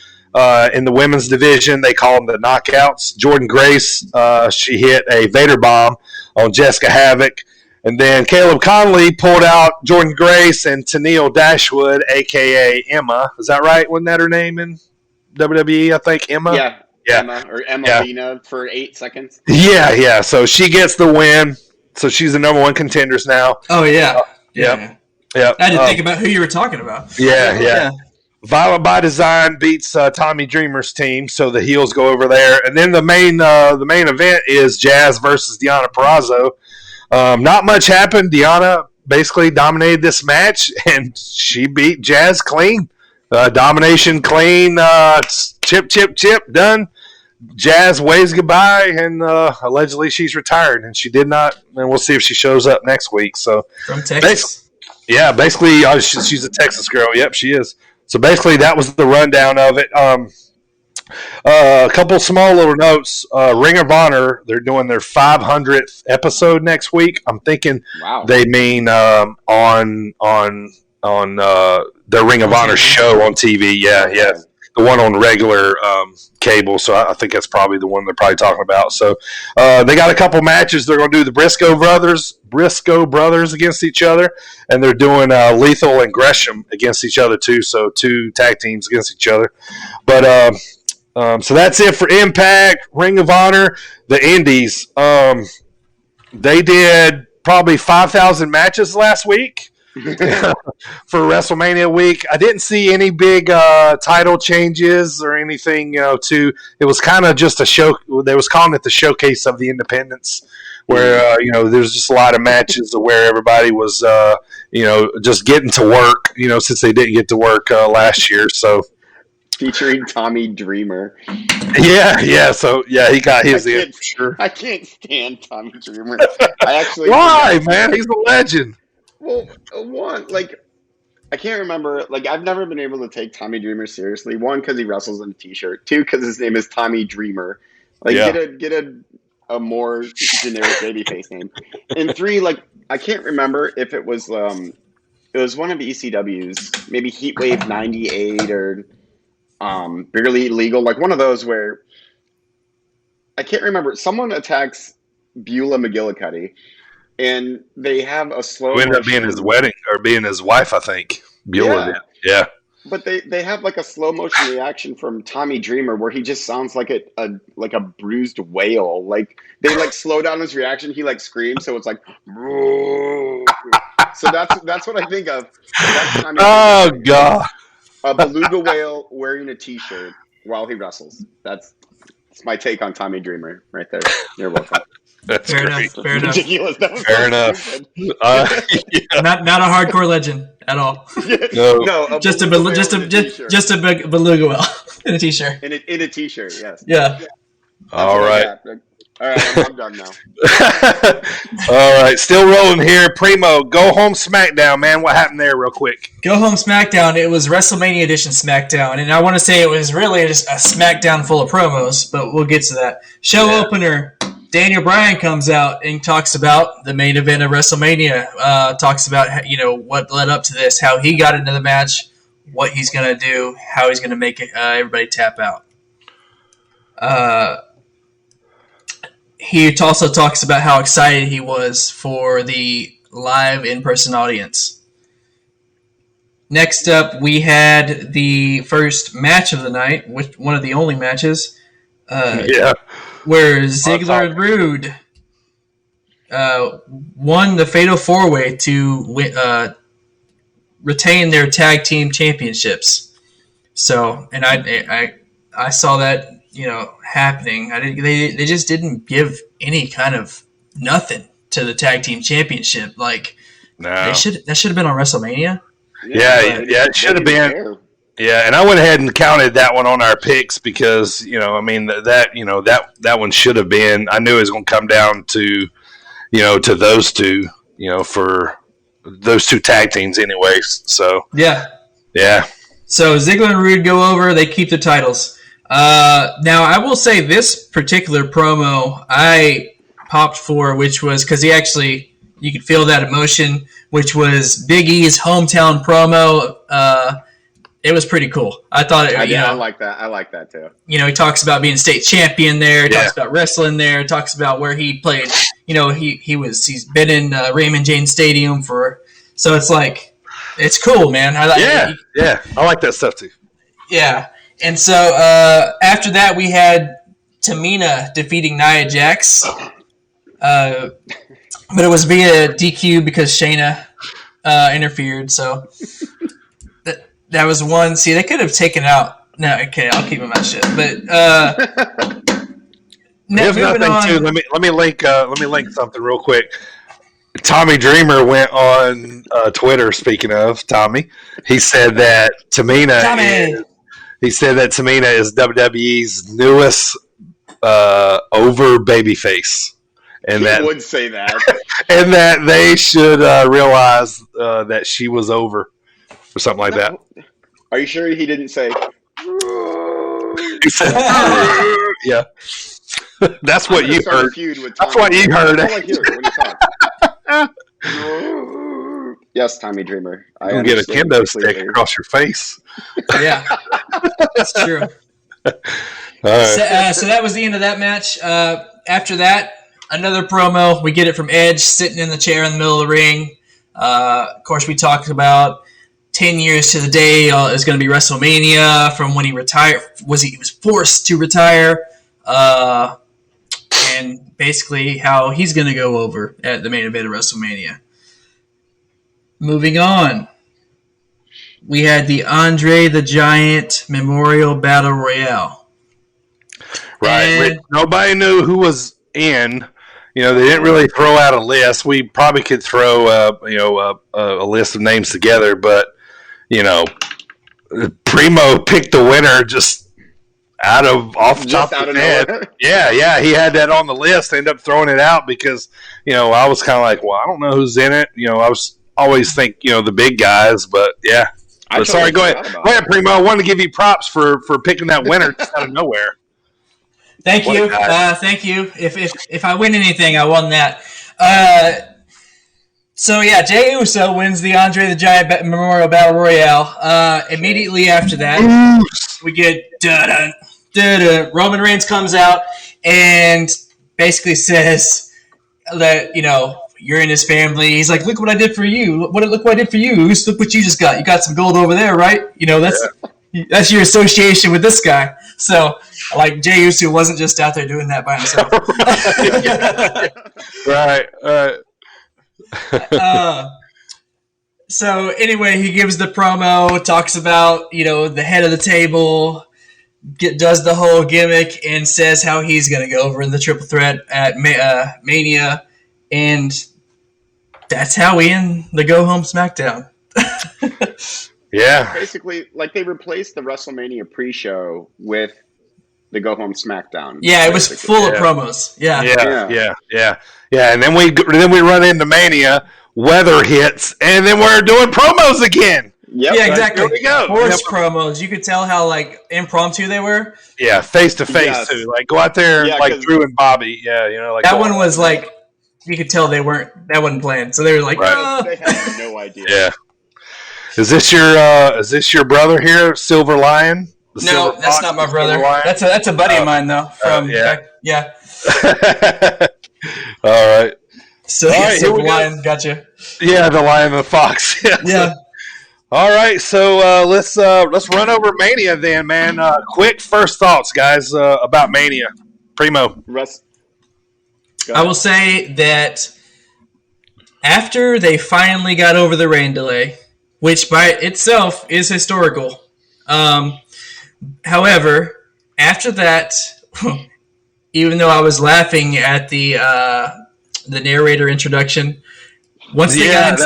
In the women's division, they call them the Knockouts. Jordan Grace, she hit a Vader bomb on Jessica Havoc. And then Caleb Conley pulled out Jordan Grace and Tennille Dashwood, a.k.a. Emma. Is that right? Wasn't that her name in WWE, I think? Emma? Yeah. Emma, or Emelina for 8 seconds. Yeah. So she gets the win. So she's the number one contenders now. Oh, yeah. Yeah. I had to think about who you were talking about. Yeah. Violent by Design beats Tommy Dreamer's team, so the heels go over there. And then the main event is Jazz versus Deonna Purrazzo. Not much happened. Deonna basically dominated this match, and she beat Jazz clean. Domination clean. Chip, done. Jazz waves goodbye, and allegedly she's retired, and she did not. And we'll see if she shows up next week. So from Texas. Basically, she's a Texas girl. Yep, she is. So basically, that was the rundown of it. A couple small little notes. Ring of Honor, they're doing their 500th episode next week. I'm thinking they mean on their Ring of Honor show on TV. Yeah, the one on regular cable. So I think that's probably the one they're probably talking about. So they got a couple matches. They're going to do the Briscoe brothers against each other, and they're doing Lethal and Gresham against each other too. So 2 tag teams against each other. But so that's it for Impact, Ring of Honor, the Indies. They did probably 5,000 matches last week. For WrestleMania week. I didn't see any big title changes or anything, it was kind of just a show. They was calling it the showcase of the independents, where there's just a lot of matches where everybody was just getting to work, since they didn't get to work last year. So featuring Tommy Dreamer. Yeah. So he got his in for sure. I can't stand Tommy Dreamer. Why, man? He's a legend. Well, I can't remember. I've never been able to take Tommy Dreamer seriously. 1, because he wrestles in a T-shirt. 2, because his name is Tommy Dreamer. Get a more generic babyface name. And 3, I can't remember if it was one of ECW's, maybe Heatwave 98 or Barely Legal, one of those where I can't remember. Someone attacks Beulah McGillicuddy. And they have a slow. Who ended up being his wedding or being his wife, I think. Beulah did. Yeah. But they have a slow motion reaction from Tommy Dreamer where he just sounds like a bruised whale. They slow down his reaction. He screams, so it's so that's what I think of. That's Tommy Dreamer. God! A beluga whale wearing a T-shirt while he wrestles. That's my take on Tommy Dreamer right there. You're welcome. That's fair great. Enough. Fair enough. Fair enough. Not a hardcore legend at all. No, just a beluga whale in a T-shirt. In a T-shirt, yes. Yeah. All right. All right, I'm done now. All right, still rolling here. Primo, go home SmackDown, man. What happened there, real quick? Go home SmackDown. It was WrestleMania edition SmackDown, and I want to say it was really just a SmackDown full of promos, but we'll get to that. Show opener. Daniel Bryan comes out and talks about the main event of WrestleMania. Talks about what led up to this, how he got into the match, what he's gonna do, how he's gonna make it, everybody tap out. He also talks about how excited he was for the live in-person audience. Next up, we had the first match of the night, one of the only matches. Where Ziggler and Rude won the Fatal 4-Way to retain their tag team championships. So, and I saw that happening. They just didn't give any kind of nothing to the tag team championship. Like, that should have been on WrestleMania. Yeah, it should have been. Yeah, and I went ahead and counted that one on our picks because that one should have been. I knew it was going to come down to to those two, for those two tag teams, anyways. So yeah. So Ziggler and Rude go over. They keep the titles. Now I will say this particular promo I popped for, which was because you could feel that emotion, which was Big E's hometown promo. It was pretty cool. I thought it. I like that. I like that too. He talks about being state champion there. Talks about wrestling there. Talks about where he played. He's been in Raymond James Stadium for. So it's like, it's cool, man. I like that stuff too. Yeah, and so after that we had Tamina defeating Nia Jax, but it was via DQ because Shayna interfered. So. That was one. See, they could have taken out. No, okay, I'll keep my mouth shut. But there's nothing too. Let me link something real quick. Tommy Dreamer went on Twitter. Speaking of Tommy, he said that Tamina is WWE's newest over babyface, and that would say that, and that they should realize that she was over. Or something like that. Are you sure he didn't say? He said, yeah. That's what you heard. That's what you heard. That's all I hear when you talk. Yes, Tommy Dreamer. I get a kendo stick across your face. Yeah, that's true. Right. So that was the end of that match. After that, another promo. We get it from Edge sitting in the chair in the middle of the ring. Of course, we talked about 10 years to the day is going to be WrestleMania from when he retired. He was forced to retire, and basically how he's going to go over at the main event of WrestleMania. Moving on, we had the Andre the Giant Memorial Battle Royale. Right, nobody knew who was in. They didn't really throw out a list. We probably could throw a list of names together, but. Primo picked the winner just off the top of his head. Yeah, he had that on the list. Ended up throwing it out because, I was kind of like, well, I don't know who's in it. I was always think, the big guys, but yeah. Sorry, go ahead. Go ahead, Primo. I wanted to give you props for picking that winner just out of nowhere. Thank you. Thank you. If I win anything, I won that. So yeah, Jey Uso wins the Andre the Giant Memorial Battle Royale. Immediately after that, we get Roman Reigns comes out and basically says that you're in his family. He's like, look what I did for you. Look what I did for you. Look what you just got. You got some gold over there, right? That's your association with this guy. So like Jey Uso wasn't just out there doing that by himself. Right. So anyway, he gives the promo, talks about the head of the table, does the whole gimmick, and says how he's going to go over in the triple threat at Mania, and that's how we end the Go Home SmackDown. Yeah, basically, like they replaced the WrestleMania pre-show with the Go Home SmackDown. Yeah, it was full of promos. Yeah. And then we run into Mania, weather hits, and then we're doing promos again. Yep. Yeah, exactly. There we go. Horse promos. You could tell how like impromptu they were. Yeah, face to face too. Like go out there like Drew and Bobby. Yeah, like that one was like you could tell that wasn't planned. So they were like, They had no idea. Yeah. Is this your brother here, Silver Lion? No, that's not my brother. That's a buddy of mine though. From yeah. All right. So Silver Lion, gotcha. Yeah, the Lion and the Fox. Yeah. All right, so let's run over Mania then, man. Quick first thoughts, guys, about Mania. Primo. I will say that after they finally got over the rain delay, which by itself is historical. However, after that, even though I was laughing at the narrator introduction, once they got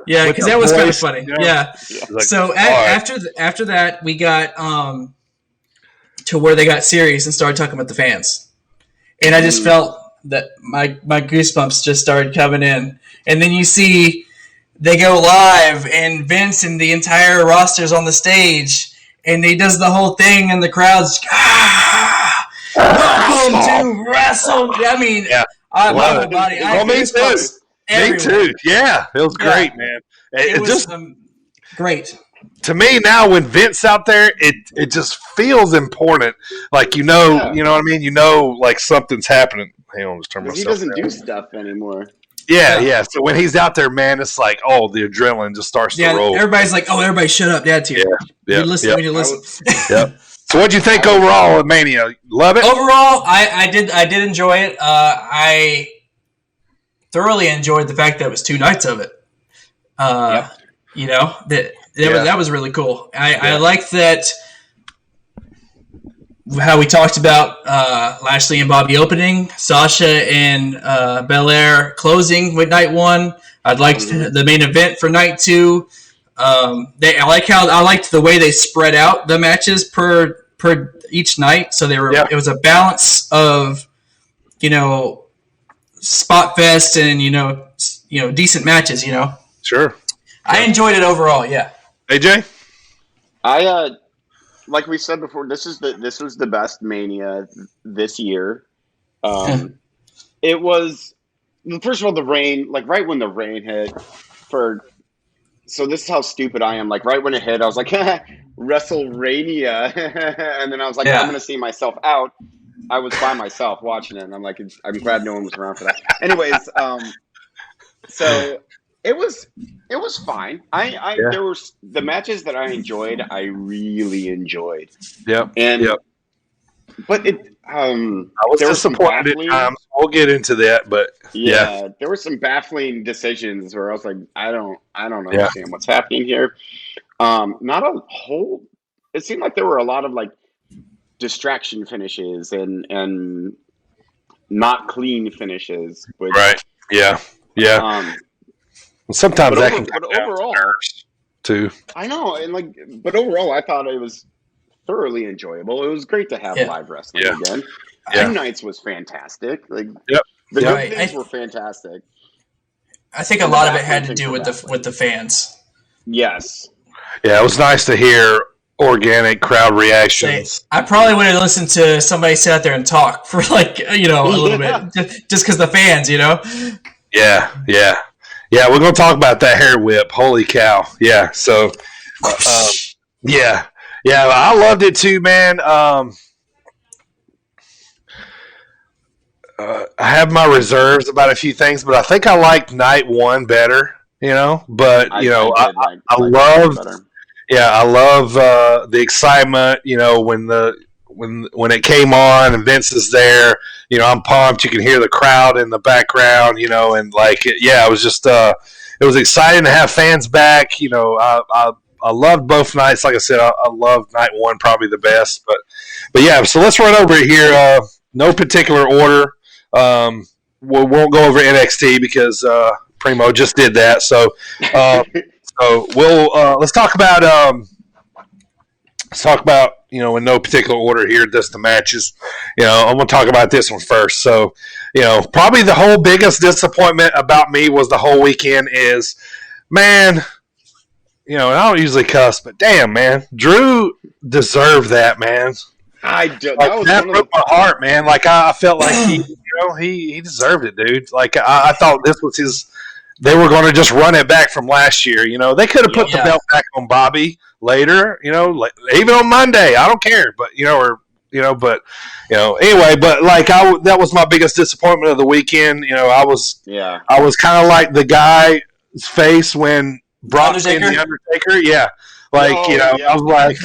because that was kind of funny. Yeah. Like, so after that, we got to where they got serious and started talking about the fans, and I just felt that my goosebumps just started coming in, and then you see they go live, and Vince and the entire roster's on the stage, and he does the whole thing, and the crowd's welcome to Wrestle. I mean, I love the body. Me too. Yeah, it was great, man. It was just great. To me now, when Vince's out there, it just feels important. Like you know what I mean. Like something's happening. Hang on, just turn myself. He doesn't do stuff anymore. Yeah. So when he's out there, man, it's like, the adrenaline just starts to roll. Everybody's like, everybody shut up, Dad's here. Yeah. You listen. Yeah. So what'd you think overall of Mania? Love it? Overall, I did enjoy it. I thoroughly enjoyed the fact that it was 2 nights of it. That was really cool. I liked that how we talked about Lashley and Bobby opening, Sasha and Belair closing with night 1. I liked the main event for night 2. I liked the way they spread out the matches per each night, so they were. It was a balance of, spot fest and decent matches. Sure. I enjoyed it overall. Yeah. AJ, I like we said before. This was the best Mania this year. It was first of all the rain. Like right when the rain hit So this is how stupid I am. Like right when it hit, I was like, WrestleMania, and then I was like, I'm gonna see myself out. I was by myself watching it, and I'm like, I'm glad no one was around for that. Anyways, so it was fine. There were the matches that I enjoyed. I really enjoyed. Yep. But it. I was disappointed at times. We'll get into that, but there were some baffling decisions where I was like, I don't understand what's happening here. Not a whole. It seemed like there were a lot of like distraction finishes and not clean finishes. Which, right. Yeah. Sometimes that can come overall too. I know, but overall, I thought it was thoroughly enjoyable. It was great to have live wrestling again. Two nights was fantastic. The good things were fantastic. I think a lot of it had to do with the fans. Yes. Yeah, it was nice to hear organic crowd reactions. I probably would have listened to somebody sit out there and talk for a little bit, just because the fans, Yeah. We're gonna talk about that hair whip. Holy cow! Yeah. So, I loved it too, man. I have my reserves about a few things, but I think I liked night 1 better. But I love the excitement. When it came on and Vince is there, I'm pumped. You can hear the crowd in the background, and it was just it was exciting to have fans back. I loved both nights. Like I said, I loved night 1 probably the best. But yeah, so let's run over it here. No particular order. We won't go over NXT because Primo just did that. So we'll let's talk about in no particular order here, just the matches. I'm going to talk about this one first. So probably the whole biggest disappointment about me was the whole weekend is, man, and I don't usually cuss, but damn, man, Drew deserved that, man. That broke my heart, man. Like I felt like he deserved it, dude. Like I thought this was his. They were going to just run it back from last year. They could have put the belt back on Bobby later. Even on Monday. I don't care, but anyway. But like that was my biggest disappointment of the weekend. I was kind of like the guy's face when Brock pinned the Undertaker. Yeah, I was like.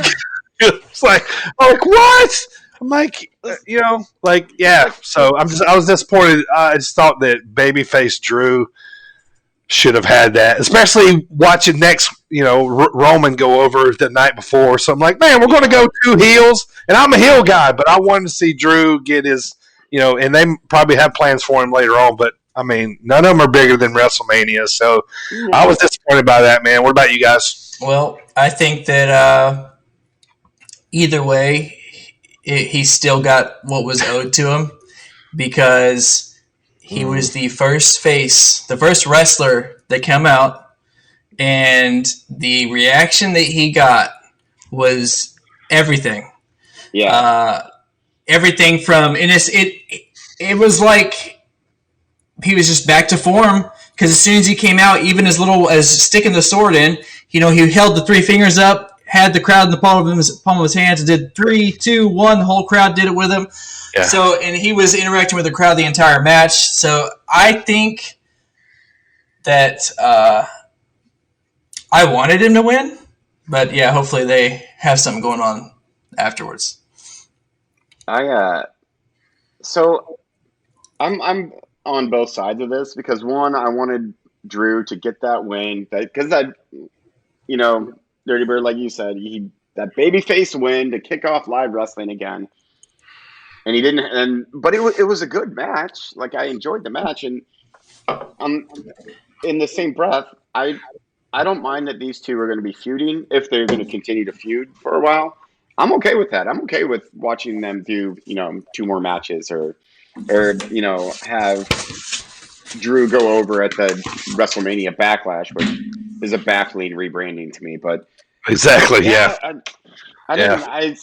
It's like, what? I'm like, So I was disappointed. I just thought that babyface Drew should have had that, especially watching next, Roman go over the night before. So I'm like, man, we're going to go 2 heels, and I'm a heel guy, but I wanted to see Drew get his, and they probably have plans for him later on. But I mean, none of them are bigger than WrestleMania. So I was disappointed by that, man. What about you guys? Well, I think that. Either way, he still got what was owed to him because he was the first wrestler that came out, and the reaction that he got was everything. Yeah. Everything from and it was like he was just back to form because as soon as he came out, even as little as sticking the sword in, he held the 3 fingers up. Had the crowd in the palm of his hands and did 3, 2, 1. The whole crowd did it with him. Yeah. So, and he was interacting with the crowd the entire match. So I think that I wanted him to win, but yeah, hopefully they have something going on afterwards. So I'm on both sides of this because one, I wanted Drew to get that win because Dirty Bird, like you said, that babyface win to kick off live wrestling again, and he didn't. But it was a good match. Like I enjoyed the match, and in the same breath, I don't mind that these two are going to be feuding if they're going to continue to feud for a while. I'm okay with that. I'm okay with watching them do 2 more matches or have Drew go over at the WrestleMania Backlash, which is a baffling rebranding to me, but exactly, yeah. I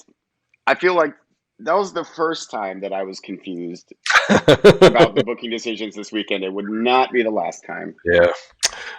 feel like that was the first time that I was confused about the booking decisions this weekend. It would not be the last time. Yeah.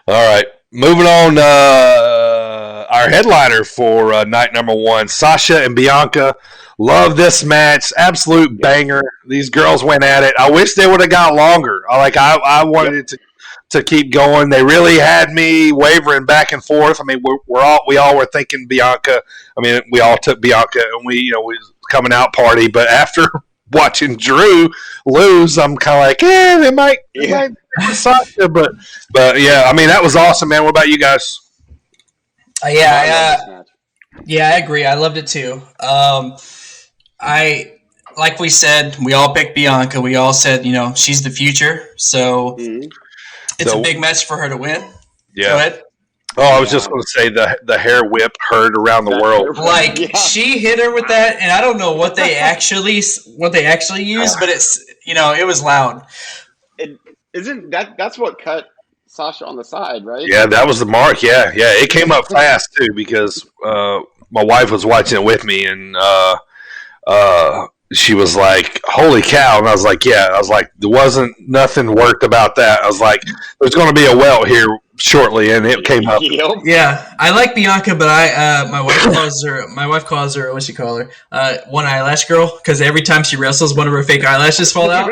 All right, moving on. Our headliner for night number 1, Sasha and Bianca. Love this match, absolute banger. These girls went at it. I wish they would have got longer. I wanted it to keep going. They really had me wavering back and forth. I mean, we all were thinking Bianca. I mean, we all took Bianca, and we was coming out party. But after watching Drew lose, I'm kind of like, they might Sasha. But yeah, I mean, that was awesome, man. What about you guys? Yeah, I agree. I loved it too. Like we said, we all picked Bianca. We all said, she's the future. So it's a big match for her to win. Yeah. Go ahead. Oh, I was just going to say the hair whip heard around the world. She hit her with that, and I don't know what they actually used, but it's it was loud. That's what cut Sasha on the side, right? Yeah, that was the mark. Yeah, it came up fast too because my wife was watching it with me, and she was like, "Holy cow!" And I was like, "Yeah." I was like, "There wasn't nothing worked about that." I was like, "There's going to be a welt here shortly," and it came up. Yeah, I like Bianca, but my wife calls her what's she call her? One eyelash girl, because every time she wrestles, one of her fake eyelashes fall out.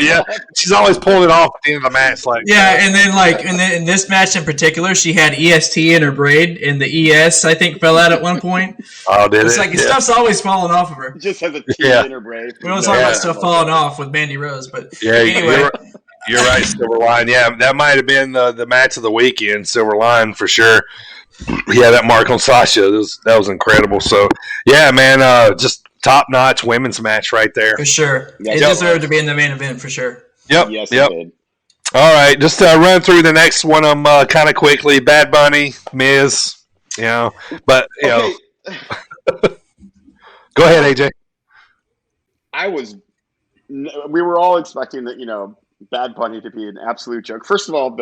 Yeah, she's always pulling it off at the end of the match. And then in this match in particular, she had EST in her braid, and the ES I think fell out at one point. Oh, did it's like stuff's always falling off of her. Just has a T in her braid. We don't talk about stuff falling off with Mandy Rose, but anyway. You're right, Silver Line. Yeah, that might have been the match of the weekend, Silver Line, for sure. Yeah, that mark on Sasha, that was incredible. So, yeah, man, just top-notch women's match right there. For sure. It deserved to be in the main event, for sure. Yep, yes, it did. All right, just run through the next one kind of quickly. Bad Bunny, Miz, but, okay. Go ahead, AJ. We were all expecting that, Bad Bunny to be an absolute joke. First of all,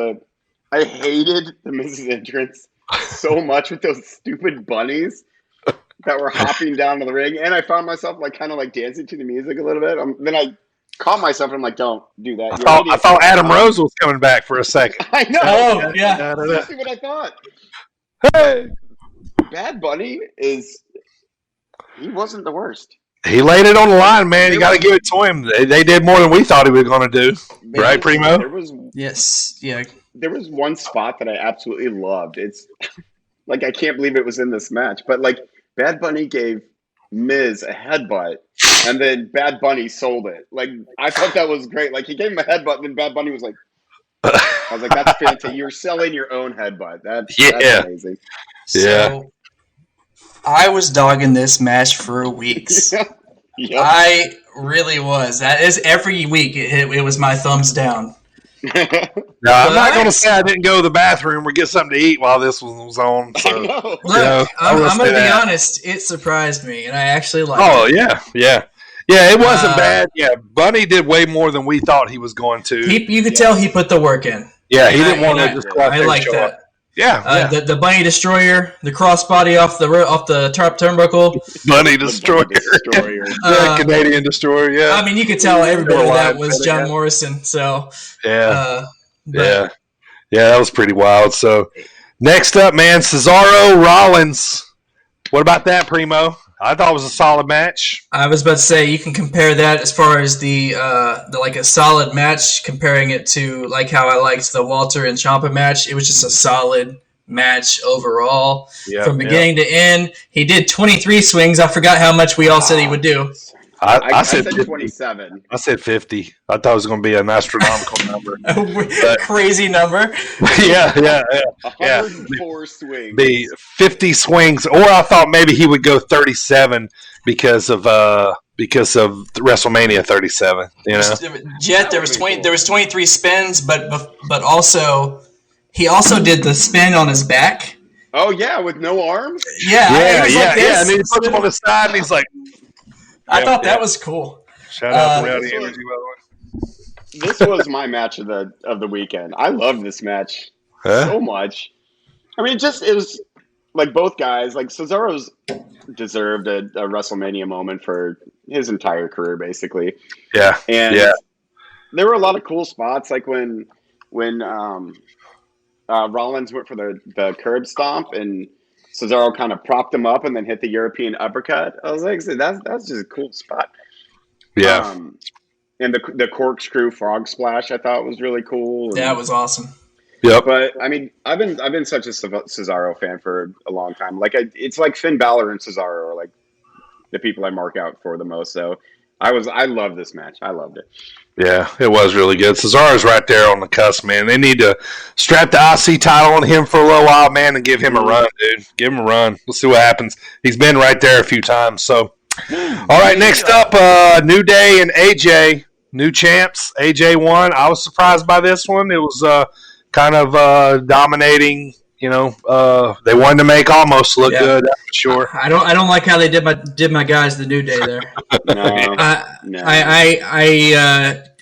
I hated the Miz's entrance. so much with those stupid bunnies that were hopping down to the ring, and I found myself kind of dancing to the music a little bit. Then I caught myself, and I'm like, "Don't do that." I thought Adam Rose was coming back for a second. I know. Oh, yeah. That's what I thought. Hey. Bad Bunny he wasn't the worst. He laid it on the line, man. You got to give it to him. They did more than we thought he was going to do. Right, Primo? Yes. Yeah. There was one spot that I absolutely loved. It's I can't believe it was in this match, but Bad Bunny gave Miz a headbutt, and then Bad Bunny sold it. I thought that was great. He gave him a headbutt, and then Bad Bunny was like, I was like, that's fantastic. You're selling your own headbutt. That's amazing. Yeah. So, I was dogging this match for weeks. Yep. I really was. That is every week. It was my thumbs down. No, I'm not going to say I didn't go to the bathroom or get something to eat while this was on. So, Look, I'm going to be honest. It surprised me, and I actually liked it. Oh, yeah. It wasn't bad. Yeah, Bunny did way more than we thought he was going to. You could tell he put the work in. Yeah, he didn't want to just go out there I like and show that. up. Yeah, The Bunny Destroyer, the crossbody off the top turnbuckle. Bunny Destroyer. Canadian Destroyer, yeah. I mean, you could tell everybody that was John Morrison. So yeah. That was pretty wild. So next up, man, Cesaro Rollins. What about that, Primo? I thought it was a solid match. I was about to say you can compare that as far as the a solid match, comparing it to how I liked the Walter and Ciampa match. It was just a solid match overall from beginning to end. He did 23 swings. I forgot how much we all said he would do. I said 27. I said 50. I thought it was going to be an astronomical number. Crazy number. Yeah. 104 swings. Be 50 swings, or I thought maybe he would go 37 because of WrestleMania 37. You know, Jet. There was 23 spins, but also he also did the spin on his back. Oh yeah, with no arms. Yeah. And then he puts him on the side, and he's like. I thought that was cool. Shout out to Rowdy Energy, by the way. This was my match of the weekend. I love this match so much. I mean, it was both guys. Cesaro's deserved a WrestleMania moment for his entire career, basically. Yeah, and there were a lot of cool spots, when Rollins went for the curb stomp and Cesaro kind of propped him up and then hit the European uppercut. I was like, that's just a cool spot. Yeah. And the corkscrew frog splash I thought was really cool. That was awesome. Yep. But I mean, I've been such a Cesaro fan for a long time. It's like Finn Balor and Cesaro are the people I mark out for the most. So I love this match. I loved it. Yeah, it was really good. Cesaro's right there on the cusp, man. They need to strap the IC title on him for a little while, man, and give him a run, dude. Give him a run. We'll see what happens. He's been right there a few times. So, all right, next up, New Day and AJ, new champs. AJ won. I was surprised by this one. It was kind of dominating. They wanted to make almost look good, that's for sure. I don't like how they did my guys the New Day there. No.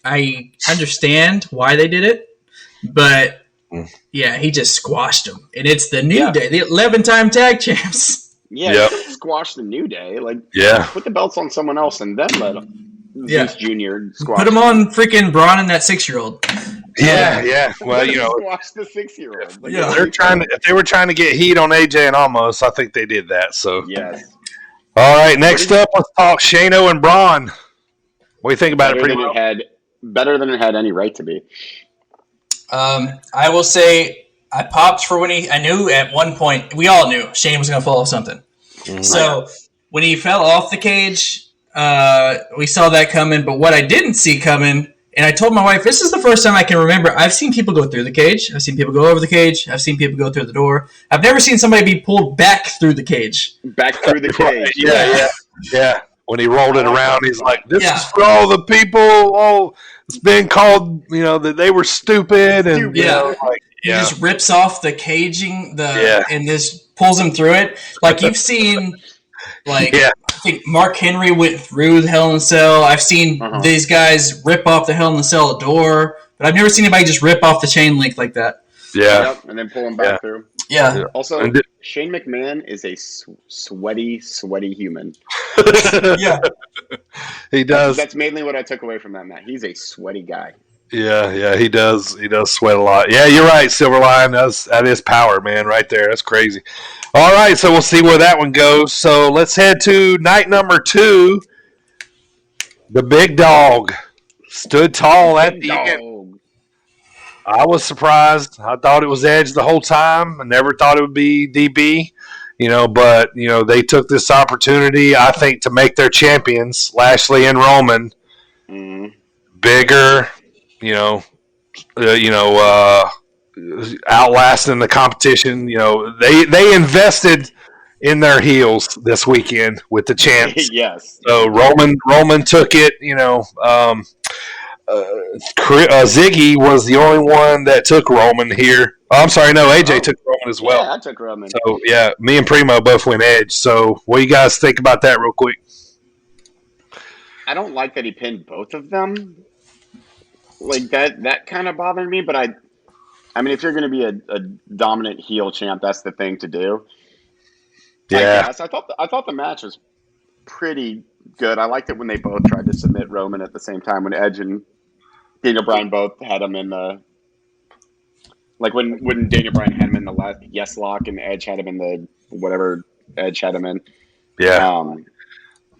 I understand why they did it, but he just squashed them, and it's the New Day, the 11-time tag champs. Yeah, squash the New Day. Put the belts on someone else, and then let Zeus Jr. squash. Put them on freaking Braun and that 6-year-old. Yeah. Well, squash the 6-year-old. If they were trying to get heat on AJ and Almost, I think they did that. So yes. All right, next up, let's talk Shano and Braun. What do you think about it? Better than it had any right to be. I will say I popped for when I knew at one point, we all knew Shane was going to fall off something. Mm-hmm. So when he fell off the cage, we saw that coming. But what I didn't see coming, and I told my wife, this is the first time I can remember, I've seen people go through the cage. I've seen people go over the cage. I've seen people go through the door. I've never seen somebody be pulled back through the cage. Back through the cage. Yeah. When he rolled it around, he's like, this is for all the people, it's been called, that they were stupid. And, he just rips off the caging and just pulls him through it. You've seen, I think Mark Henry went through the Hell in a Cell. I've seen these guys rip off the Hell in a Cell door, but I've never seen anybody just rip off the chain link like that. Yeah. Yep, and then pull him back through. Yeah. Also, Shane McMahon is a sweaty human. Yeah. He does. That's mainly what I took away from that match. He's a sweaty guy. Yeah, he does. He does sweat a lot. Yeah, you're right, Silverline. That is power, man, right there. That's crazy. All right, so we'll see where that one goes. So let's head to night number 2. The big dog stood tall at the end. I was surprised. I thought it was Edge the whole time. I never thought it would be DB. But they took this opportunity, I think, to make their champions, Lashley and Roman, bigger. Outlasting the competition. They invested in their heels this weekend with the champs. Yes. So Roman took it. Ziggy was the only one that took Roman here. Oh, I'm sorry, no, AJ took Roman as well. Yeah, I took Roman. So yeah, me and Primo both went Edge. So what do you guys think about that, real quick? I don't like that he pinned both of them. Like that kind of bothered me, but I mean, if you're going to be a dominant heel champ, that's the thing to do. Yeah, I thought the match was pretty good. I liked it when they both tried to submit Roman at the same time, when Edge and Daniel Bryan both had him in the when Daniel Bryan had him in the last yes lock and Edge had him in the whatever Edge had him in. Yeah,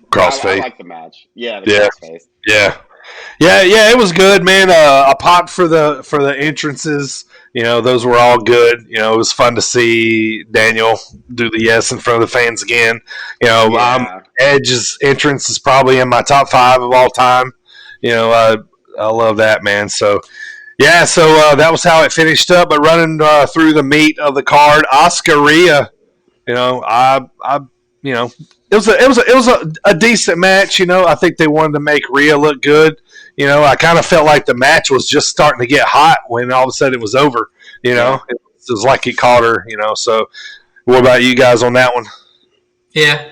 crossface. I like the match. Yeah, crossface. Yeah. It was good, man. A pop for the entrances. Those were all good. It was fun to see Daniel do the yes in front of the fans again. Edge's entrance is probably in my top 5 of all time. I love that, man. So, that was how it finished up. But running through the meat of the card, Asuka Rhea. It was a decent match. I think they wanted to make Rhea look good. I kind of felt like the match was just starting to get hot when all of a sudden it was over. It was like it caught her. So, what about you guys on that one? Yeah,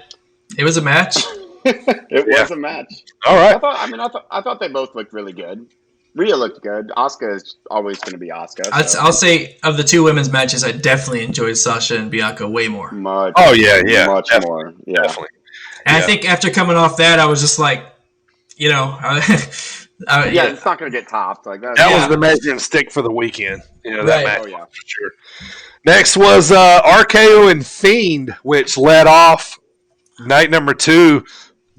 it was a match. It was a match. All right. I thought they both looked really good. Rhea looked good. Asuka is always going to be Asuka. So. I'll say of the 2 women's matches, I definitely enjoyed Sasha and Bianca way more. Much. Oh yeah, much more. Yeah, definitely. And I think after coming off that, I was just like, it's not going to get topped like that. That was the measuring stick for the weekend. That Right. match, Oh, yeah. for sure. Next was RKO and Fiend, which led off night number 2.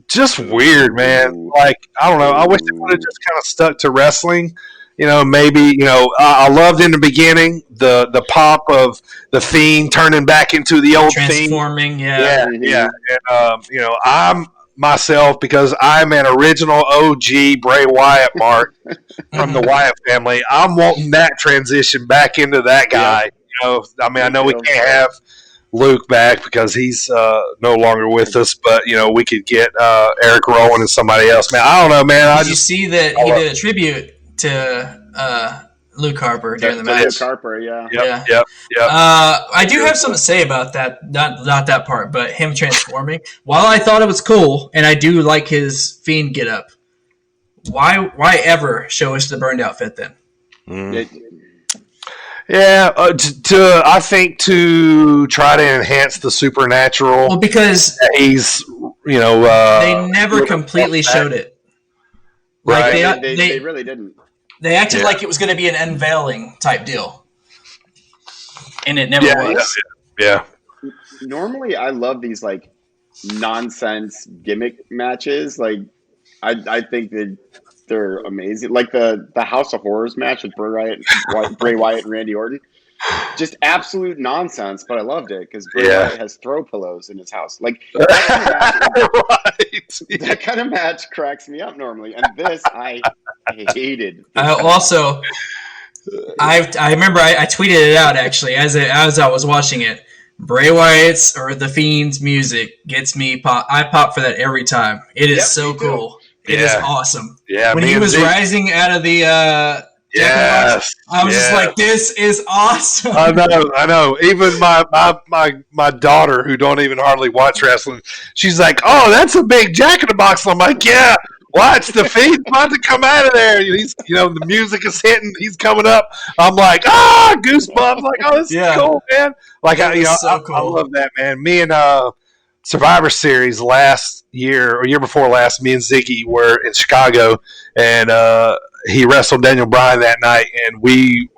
Just weird, man. Like, I don't know. I wish they would have just kind of stuck to wrestling. Maybe, I loved in the beginning the pop of the Fiend turning back into the old Fiend. Transforming, Yeah. And, I'm myself, because I'm an original OG Bray Wyatt mark from the Wyatt family. I'm wanting that transition back into that guy. I know we can't have Luke back because he's no longer with us, but we could get Eric Rowan and somebody else. Man, I don't know, man. Did you see that he did a tribute to Luke Harper during the match? Luke Harper, yeah. Yep. I do have something to say about that. Not that part, but him transforming. While I thought it was cool, and I do like his Fiend get up, why ever show us the burned outfit then? Yeah, I think to try to enhance the supernatural. Well, because he's, they never completely showed it. Like Right. They really didn't. They acted like it was going to be an unveiling type deal, and it never was. Yeah. Normally, I love these like nonsense gimmick matches. Like, I think that they're amazing. Like the House of Horrors match with Bray Wyatt and Randy Orton. Just absolute nonsense, but I loved it because Bray Wyatt has throw pillows in his house. Like that kind of match cracks me up normally, and this I hated. I remember I tweeted it out actually as I was watching it. Bray Wyatt's or the Fiend's music gets me pop. I pop for that every time. It is so cool. It is awesome. Yeah, when he was rising out of the box, I was just like, "This is awesome." I know. Even my daughter, who don't even hardly watch wrestling, she's like, "Oh, that's a big Jack in the Box." I'm like, "Yeah, watch the feed's about to come out of there. He's, the music is hitting. He's coming up. I'm like, goosebumps. Like, oh, this is cool, man. Like, I love that, man. Me and Survivor Series last year or year before last, me and Ziggy were in Chicago, and he wrestled Daniel Bryan that night, and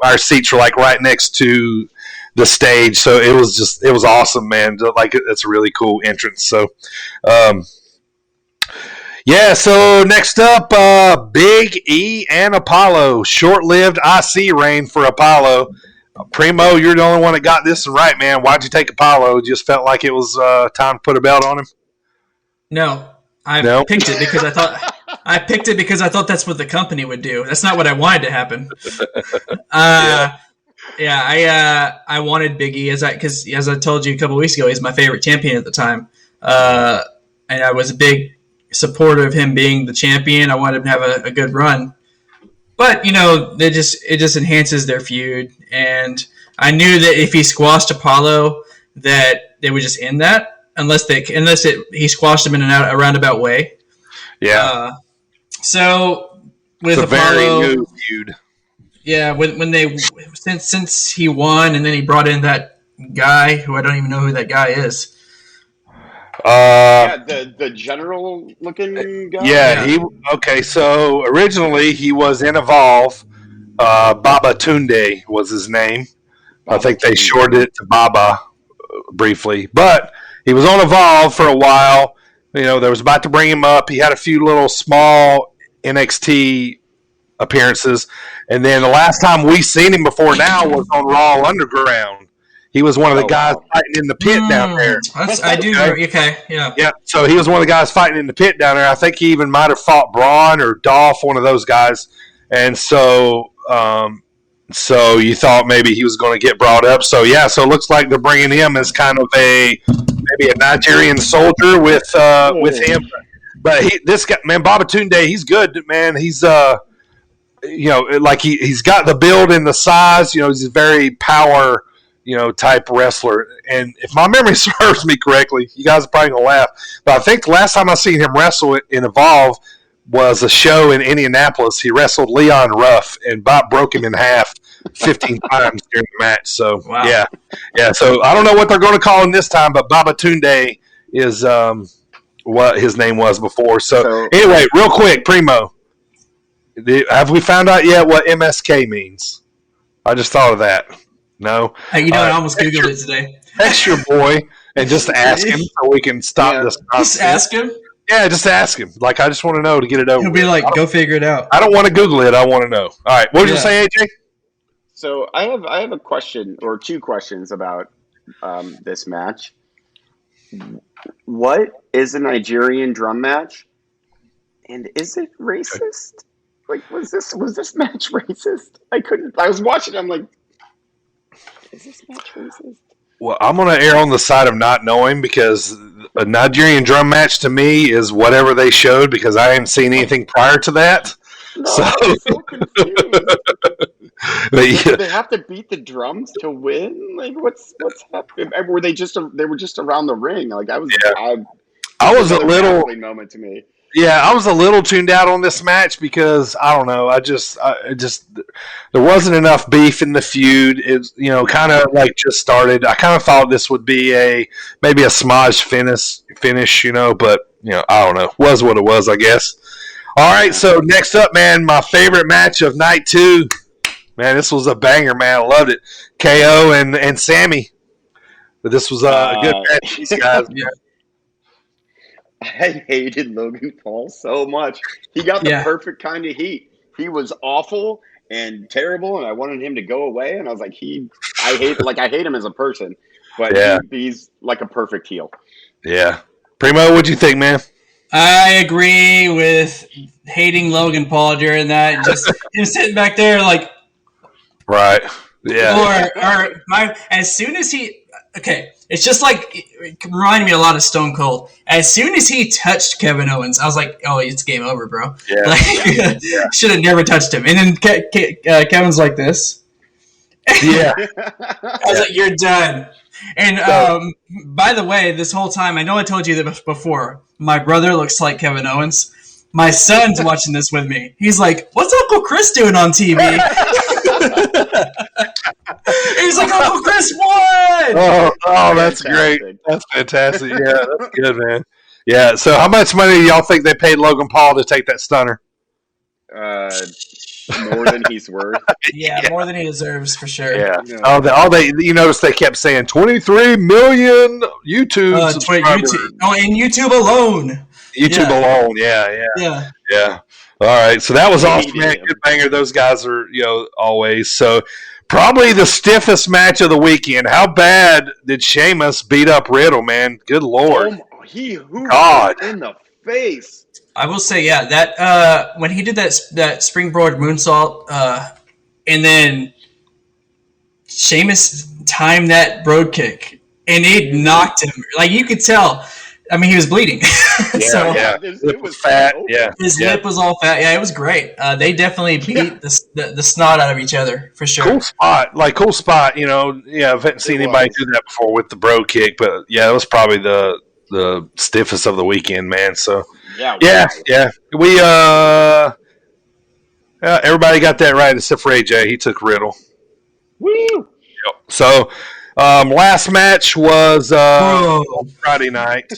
our seats were like right next to the stage, so it was awesome, man. Like, it's a really cool entrance. So, so next up, Big E and Apollo. Short-lived IC reign for Apollo. Primo, you're the only one that got this right, man. Why'd you take Apollo? Just felt like it was time to put a belt on him? No. I picked it because I thought that's what the company would do. That's not what I wanted to happen. I wanted Big E because as I told you a couple weeks ago, he's my favorite champion at the time, and I was a big supporter of him being the champion. I wanted him to have a good run, but it just enhances their feud, and I knew that if he squashed Apollo, that they would just end that unless he squashed him in a roundabout way. Yeah. So with it's a Apollo, very new feud. Yeah, when they since he won, and then he brought in that guy who I don't even know who that guy is. The general looking guy. Yeah, so originally he was in Evolve. Baba Tunde was his name. I think they shortened it to Baba briefly, but he was on Evolve for a while. They was about to bring him up. He had a few little small NXT appearances, and then the last time we seen him before now was on Raw Underground. He was one of the guys fighting in the pit down there. I do. Okay, yeah. Yeah, so he was one of the guys fighting in the pit down there. I think he even might have fought Braun or Dolph, one of those guys. And so you thought maybe he was going to get brought up. So it looks like they're bringing him as kind of maybe a Nigerian soldier with him. But this guy, man, Babatunde, he's good, man. He's he's got the build and the size. He's a very power, type wrestler. And if my memory serves me correctly, you guys are probably gonna laugh, but I think the last time I seen him wrestle in Evolve was a show in Indianapolis. He wrestled Leon Ruff and Bob broke him in half 15 times during the match. So yeah. So I don't know what they're going to call him this time, but Babatunde is what his name was before. So anyway, real quick, Primo. Have we found out yet what MSK means? I just thought of that. No? I almost Googled it today. Text your boy and just ask him so we can stop this. Just ask him? Yeah, just ask him. Like, I just want to know to get it over. He'll be like, go figure it out. I don't want to Google it. I want to know. All right. What did you say, AJ? So I have a question or two questions about this match. What is a Nigerian drum match? And is it racist? Like, was this match racist? I was watching it, I'm like, is this match racist? Well, I'm going to err on the side of not knowing because a Nigerian drum match to me is whatever they showed because I haven't seen anything prior to that. No, I'm so confused. Did they have to beat the drums to win? Like, what's happening? Were they just around the ring? Like, I was a little moment to me. Yeah, I was a little tuned out on this match because I don't know. I just there wasn't enough beef in the feud. It's kind of like just started. I kind of thought this would be maybe a smudge finish, but I don't know. Was what it was, I guess. All right, so next up, man, my favorite match of night 2. Man, this was a banger, man. I loved it. KO and Sammy. But this was a good match. These guys, yeah. I hated Logan Paul so much. He got the perfect kind of heat. He was awful and terrible, and I wanted him to go away. And I was like, I hate him as a person, but he's like a perfect heel. Yeah, Primo, what'd you think, man? I agree with hating Logan Paul during that. Just him sitting back there, like, right, yeah. Or as soon as he. Okay, it's just like it reminded me a lot of Stone Cold. As soon as he touched Kevin Owens, I was like, "Oh, it's game over, bro." Yeah, should have never touched him. And then Kevin's like this. Yeah, I was like, "You're done." And by the way, this whole time, I know I told you that before. My brother looks like Kevin Owens. My son's watching this with me. He's like, "What's Uncle Chris doing on TV?" He's like, "Uncle Chris won!" Oh, that's great. That's fantastic. Yeah, that's good, man. Yeah. So, how much money do y'all think they paid Logan Paul to take that stunner? More than he's worth. Yeah, more than he deserves for sure. Yeah. You notice they kept saying 23 million YouTube subscribers. In YouTube alone. Alone. Yeah. All right. So that was awesome, man. Good banger. Those guys are, always. So probably the stiffest match of the weekend. How bad did Sheamus beat up Riddle, man? Good Lord. He hooped in the face. I will say, that when he did that springboard moonsault, and then Sheamus timed that broad kick, and it knocked him. Like, you could tell. I mean, he was bleeding. His lip was fat. His lip was all fat. Yeah, it was great. They definitely beat the snot out of each other, for sure. Cool spot. I haven't seen anybody do that before with the bro kick, but it was probably the stiffest of the weekend, man. So we everybody got that right except for AJ. He took Riddle. Woo! Yep. So last match was on Friday night.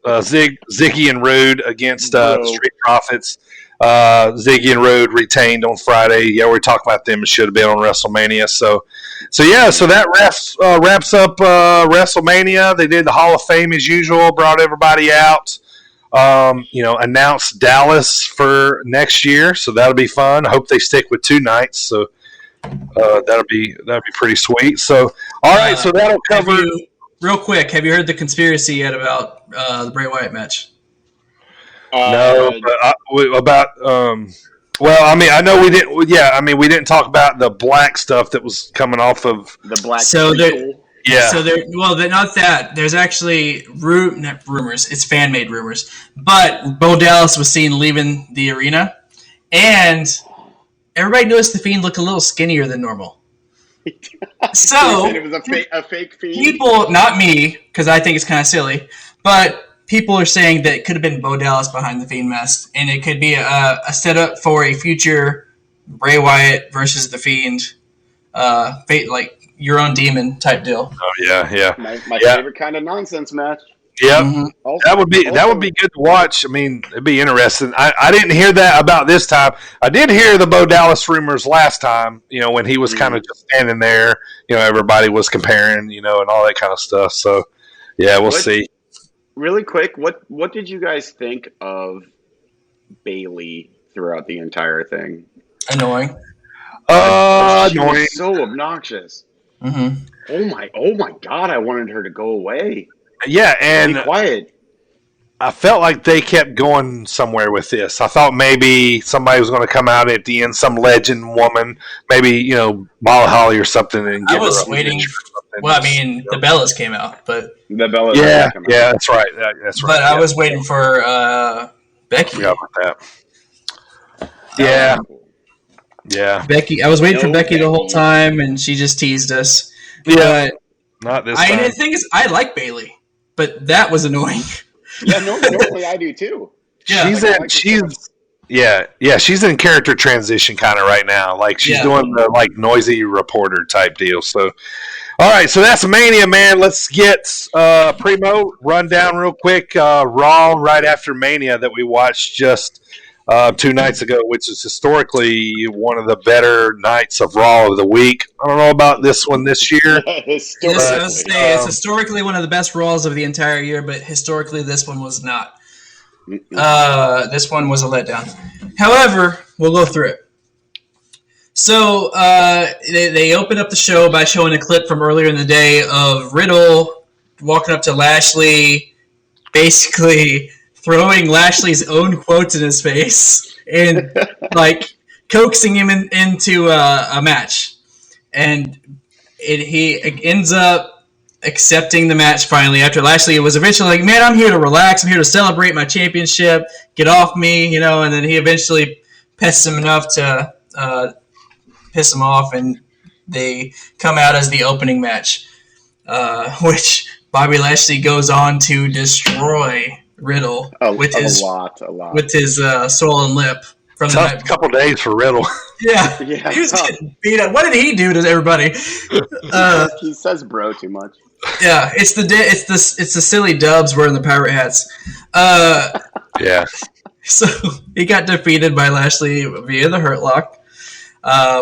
Ziggy and Rude against Street Profits. Ziggy and Rude retained on Friday. Yeah, we're talking about them. It should have been on WrestleMania. So that wraps up WrestleMania. They did the Hall of Fame as usual. Brought everybody out. Announced Dallas for next year. So that'll be fun. I hope they stick with 2 nights. So that'll be pretty sweet. So all right. So that'll cover. Real quick, have you heard the conspiracy yet about the Bray Wyatt match? No, but about I know we didn't. Yeah, I mean, we didn't talk about the black stuff that was coming off of the black. So not that. There's actually not rumors. It's fan made rumors. But Bo Dallas was seen leaving the arena, and everybody noticed the Fiend looked a little skinnier than normal. So it was a fake Fiend. People, not me, because I think it's kind of silly, but people are saying that it could have been Bo Dallas behind the Fiend mask, and it could be a setup for a future Bray Wyatt versus the Fiend, like your own demon type deal. Oh yeah. My favorite kind of nonsense match. Yep. Mm-hmm. That would be good to watch. I mean, it'd be interesting. I didn't hear that about this time. I did hear the Bo Dallas rumors last time, when he was kind of just standing there, everybody was comparing, and all that kind of stuff. So, we'll see. Really quick, what did you guys think of Bayley throughout the entire thing? Annoying. She was so obnoxious. Mm-hmm. Oh my God! I wanted her to go away. Yeah, and be quiet. I felt like they kept going somewhere with this. I thought maybe somebody was going to come out at the end, some legend woman, maybe Molly Holly or something, and I was waiting. Well, I mean, the Bellas came out, but the Bellas. Yeah, that's right. That's right. But I was waiting for Becky. Yeah, about that. Yeah. Becky. I was waiting for Becky the whole time, and she just teased us. Yeah, not this time. The thing is, I like Bayley. But that was annoying. Yeah, normally I do too. Yeah, she's in character transition kind of right now. Like she's doing the noisy reporter type deal. So, all right, so that's Mania, man. Let's get Primo run down real quick. Raw right after Mania that we watched just 2 nights ago, which is historically one of the better nights of Raw of the week. I don't know about this one this year. It's historically one of the best Raws of the entire year, but historically this one was not. This one was a letdown. However, we'll go through it. So they opened up the show by showing a clip from earlier in the day of Riddle walking up to Lashley, basically throwing Lashley's own quotes in his face and coaxing him into a match. And he ends up accepting the match finally after Lashley was eventually like, man, I'm here to relax. I'm here to celebrate my championship. Get off me, and then he eventually pests him enough to piss him off, and they come out as the opening match, which Bobby Lashley goes on to destroy Riddle A with his lot. with his swollen lip from the night. Couple days for Riddle. Yeah, he was getting beat up. What did he do to everybody? He says "bro" too much. Yeah, it's the silly dubs wearing the pirate hats. Yeah. So he got defeated by Lashley via the Hurt Lock.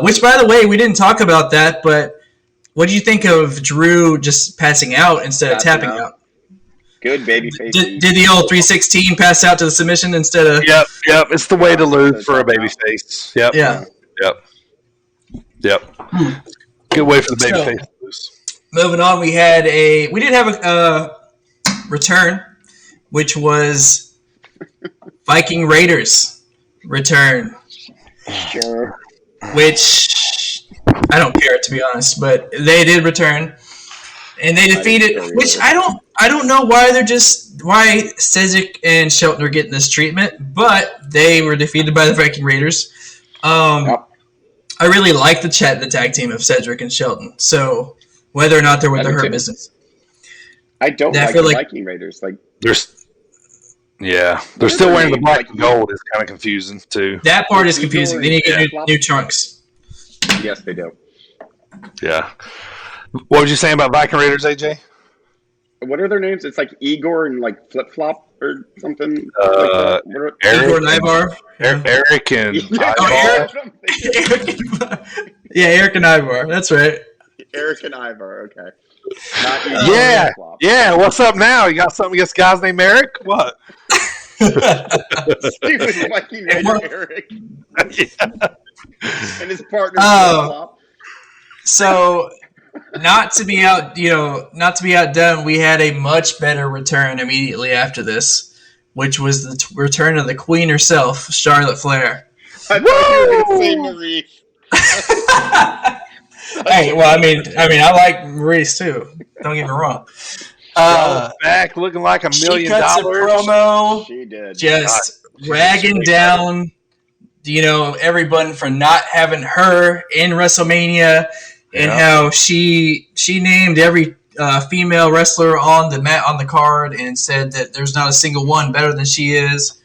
Which, by the way, we didn't talk about that, but what do you think of Drew just passing out instead of tapping out? Good babyface. Did the old 316 pass out to the submission instead of? Yep. It's the way to lose for a babyface. Yep. Yeah. Yep. Good way for the babyface to lose. Moving on, we did have a return, which was Viking Raiders return. Sure. Which I don't care, to be honest, but they did return, and they defeated. Which I don't know why why Cedric and Shelton are getting this treatment, but they were defeated by the Viking Raiders. I really like the tag team of Cedric and Shelton. So whether or not they're with the Hurt Business, I don't like the Viking Raiders. Like they're still wearing the black and gold. Is kind of confusing too. That part is confusing. They need to get new trunks. Yes, they do. Yeah. What was you saying about Viking Raiders, AJ? What are their names? It's like Igor and like Flip Flop or something. Igor and Ivar. Eric and Ivar. Eric and Ivar. That's right. Eric and Ivar. Okay. Yeah. What's up now? You got something against guys named Eric? What? Stupid Viking Raider Eric. And his partner. Flip Flop. So. Not to be outdone, we had a much better return immediately after this, which was the return of the Queen herself, Charlotte Flair. I thought you were going to say Maurice. Hey, well, I mean, I like Maurice too. Don't get me wrong. Back looking like $1 million. She cuts a promo. She did. Just ragging down, everyone for not having her in WrestleMania. And how she named every female wrestler on the card and said that there's not a single one better than she is.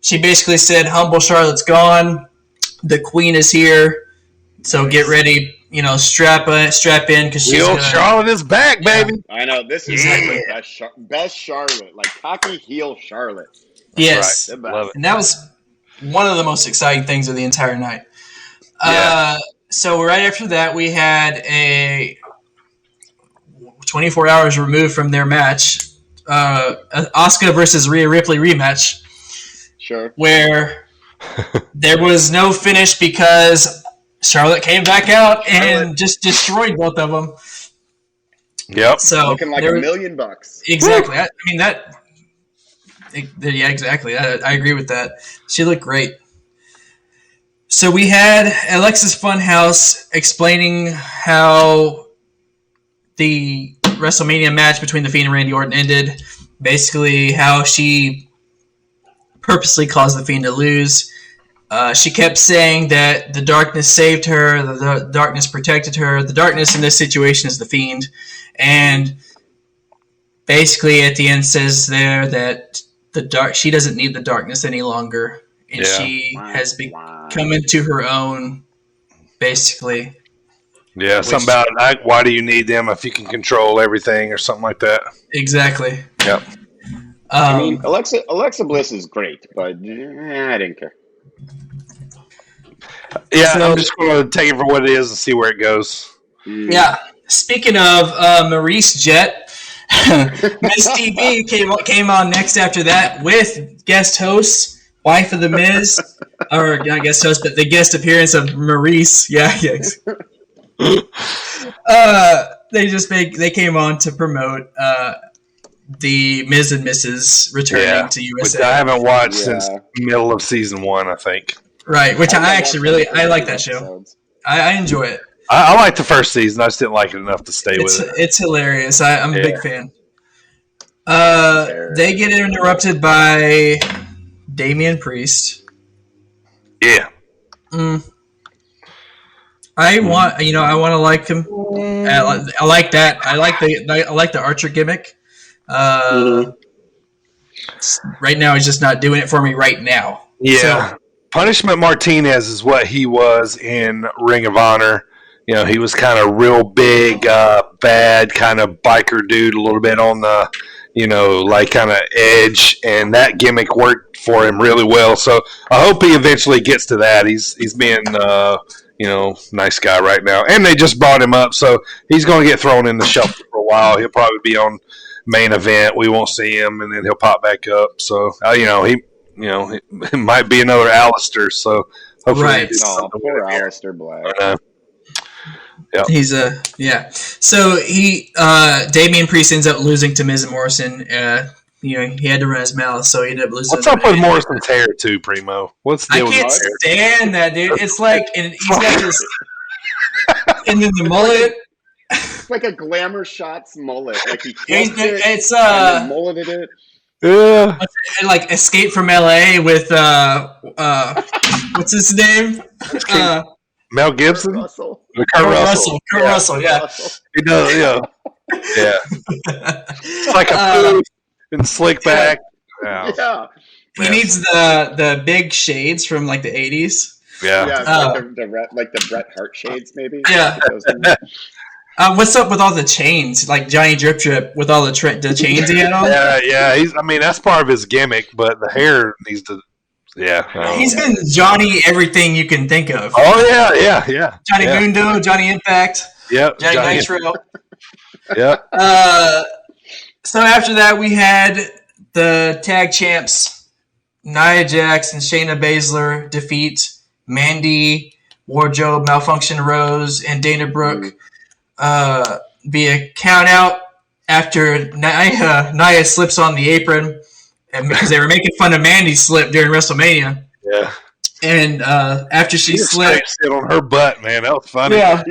She basically said, "Humble Charlotte's gone. The Queen is here. So get ready. Strap in because she's Charlotte is back, baby." I know this is best Charlotte, like cocky heel Charlotte. Yes, right. Love it. And that was one of the most exciting things of the entire night. So right after that, we had a 24 hours removed from their match, Asuka versus Rhea Ripley rematch. Sure. Where there was no finish because Charlotte came back out and just destroyed both of them. Yep. So looking like $1 million. Exactly. Exactly. I agree with that. She looked great. So we had Alexis Funhouse explaining how the WrestleMania match between The Fiend and Randy Orton ended. Basically, how she purposely caused The Fiend to lose. She kept saying that the darkness saved her, the darkness protected her. The darkness in this situation is The Fiend. And basically at the end says there that she doesn't need the darkness any longer. And she has come into her own, basically. Yeah, something about why do you need them if you can control everything or something like that. Exactly. Yep. I mean, Alexa Bliss is great, but I didn't care. Yeah, so, I'm just going to take it for what it is and see where it goes. Yeah. Speaking of Maurice Jet, Miss TV came on next after that with guest hosts. Wife of the Miz, or not guest host, but the guest appearance of Maurice. Yeah, yes. They came on to promote the Miz and Mrs. returning to USA. Which I haven't watched since middle of season 1, I think. Right, which I actually I like that show. I enjoy it. I like the first season. I just didn't like it enough to stay with it. It's hilarious. I'm a big fan. They get interrupted by Damian Priest. Yeah. I want to like him. I like that. I like the Archer gimmick. right now he's just not doing it for me right now. Yeah. So, Punishment Martinez is what he was in Ring of Honor. You know, he was kind of real big, bad kind of biker dude, a little bit on the, you know, like kind of edge, and that gimmick worked for him really well. So I hope he eventually gets to that. He's being, you know, nice guy right now, and they just brought him up, so he's going to get thrown in the shuffle for a while. He'll probably be on main event. We won't see him, and then he'll pop back up. So you know, it might be another Alistair. So hopefully, right. Poor Alistair Black. Yep. He's So Damian Priest ends up losing to Miz and Morrison. You know, he had to run his mouth, so he ended up losing. What's up with Morrison's hair too, Primo? What's the deal I can't stand that, dude. It's like, and he's got this, and then the mullet. It's like a Glamour Shots mullet. Like he it's and then mulleted it. Yeah. Like Escape from LA with what's his name? Mel Gibson? Kurt Russell. Kurt Russell. Kurt Russell, yeah. He does, yeah. Yeah. It's like a poof and slick back. Yeah. He needs the big shades from like the 80s. Yeah. Yeah, like the Bret Hart shades, maybe. Yeah. What's up with all the chains? Like Johnny Drip Drip with all the chains he had on? Yeah. I mean, that's part of his gimmick, but the hair needs to. Yeah. He's been Johnny everything you can think of. Oh, yeah. Johnny Mundo, Johnny Impact. Yep. Johnny Nitro. Yep. So after that, we had the tag champs, Nia Jax and Shayna Baszler defeat Mandy, Wardrobe, Malfunction Rose, and Dana Brooke via count out after Nia slips on the apron. And because they were making fun of Mandy's slip during WrestleMania. Yeah. And after she slipped. Sit on her butt, man. That was funny. Yeah.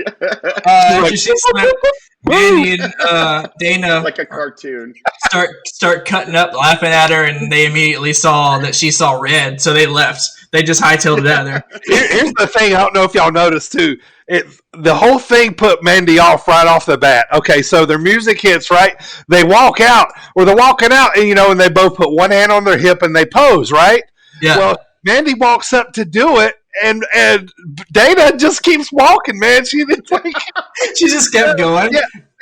After she slipped, Mandy and Dana. Like a cartoon. Start cutting up, laughing at her, and they immediately saw that she saw red, so they left. They just hightailed it out of there. Here's the thing. I don't know if y'all noticed, too. The whole thing put Mandy off right off the bat. Okay, so their music hits, right? They walk out, or they're walking out, and and they both put one hand on their hip and they pose, right? Yeah. Well, Mandy walks up to do it, and Dana just keeps walking, man. She just kept going.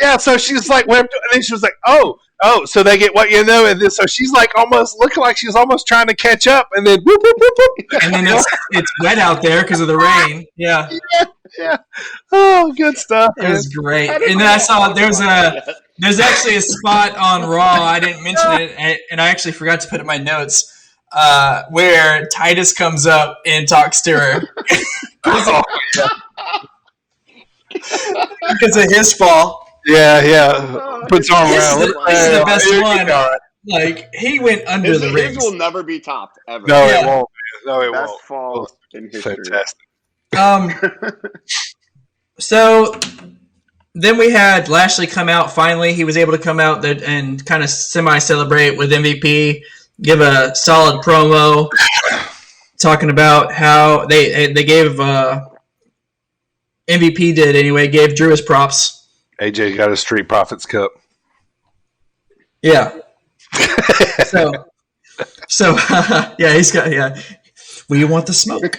Yeah. So she's like, and then she was like, oh. So they get what and then, so she's like almost looking like she's almost trying to catch up, and then whoop, whoop, whoop, whoop. And then it's wet out there because of the rain. Yeah. Oh, good stuff. It was great. And then I saw there's actually a spot on Raw. I didn't mention it, and I actually forgot to put it in my notes where Titus comes up and talks to her because of his fall. Yeah. Puts arm around. This is the best one. Like, he went under the rings. His will never be topped, ever. No, it won't. No, it Best won't. fall in history. Fantastic. So then we had Lashley come out. Finally, he was able to come out and kind of semi-celebrate with MVP, give a solid promo, talking about how they gave MVP did anyway, gave Drew his props. AJ got a Street Profits Cup. Yeah. So yeah, he's got Well, you want the smoke.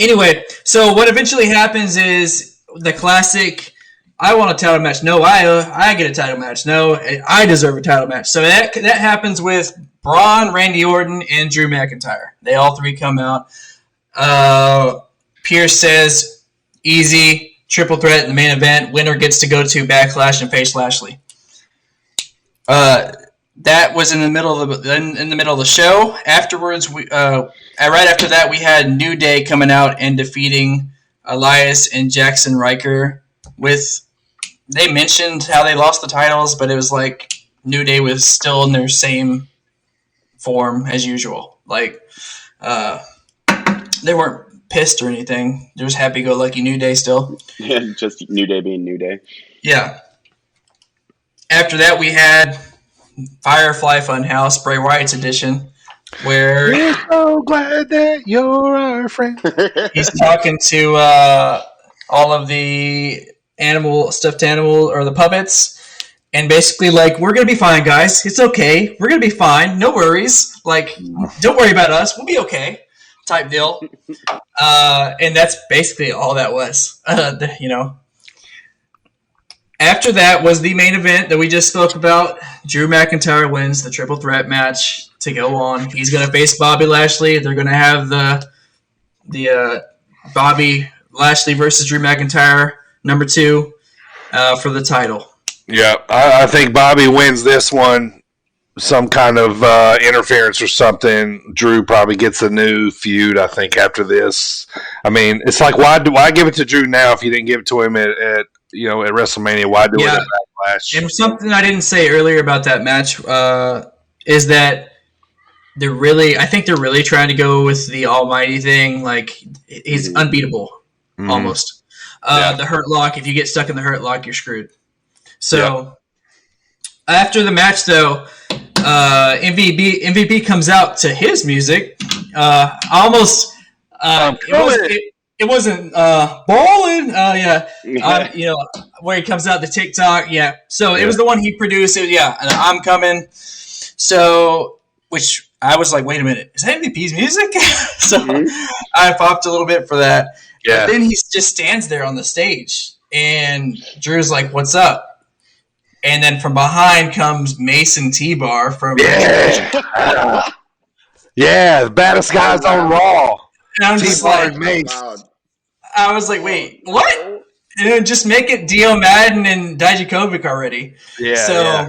Anyway, so what eventually happens is the classic. I want a title match. No, I get a title match. No, I deserve a title match. So that happens with Braun, Randy Orton, and Drew McIntyre. They all three come out. Pierce says, "Easy." Triple threat in the main event. Winner gets to go to Backlash and face Lashley. That was in the middle of the show. Afterwards, right after that, we had New Day coming out and defeating Elias and Jackson Riker. They mentioned how they lost the titles, but it was like New Day was still in their same form as usual. Like they weren't pissed or anything. There was happy-go-lucky New Day still. Yeah, just New Day being New Day. Yeah. After that, we had Firefly Funhouse, Bray Wyatt's edition, where we're so glad that you're our friend. He's talking to all of the stuffed animal or the puppets, and basically like, we're gonna be fine, guys. It's okay. We're gonna be fine. No worries. Like, don't worry about us. We'll be okay. Type deal. And that's basically all that was. After that was the main event that we just spoke about. Drew McIntyre wins the triple threat match to go on. He's going to face Bobby Lashley. They're going to have the Bobby Lashley versus Drew McIntyre number 2 for the title. Yeah, I think Bobby wins this one. Some kind of interference or something. Drew probably gets a new feud, I think, after this. I mean, it's like, why give it to Drew now if you didn't give it to him at WrestleMania? Why do it at Backlash? And something I didn't say earlier about that match is that I think they're really trying to go with the Almighty thing. Like, he's unbeatable, almost. The Hurt Lock, if you get stuck in the Hurt Lock, you're screwed. So, after the match, though, MVP comes out to his music. It wasn't ballin'. Where he comes out the TikTok. Yeah. So it was the one he produced. I'm coming. So, which I was like, wait a minute, is that MVP's music? So I popped a little bit for that. Yeah. But then he just stands there on the stage, and Drew's like, "What's up?" And then from behind comes Mason T-Bar from the baddest guys on Raw. And I'm just like, I was like, wait, what? And then just make it Dio Madden and Dijakovic already. Yeah.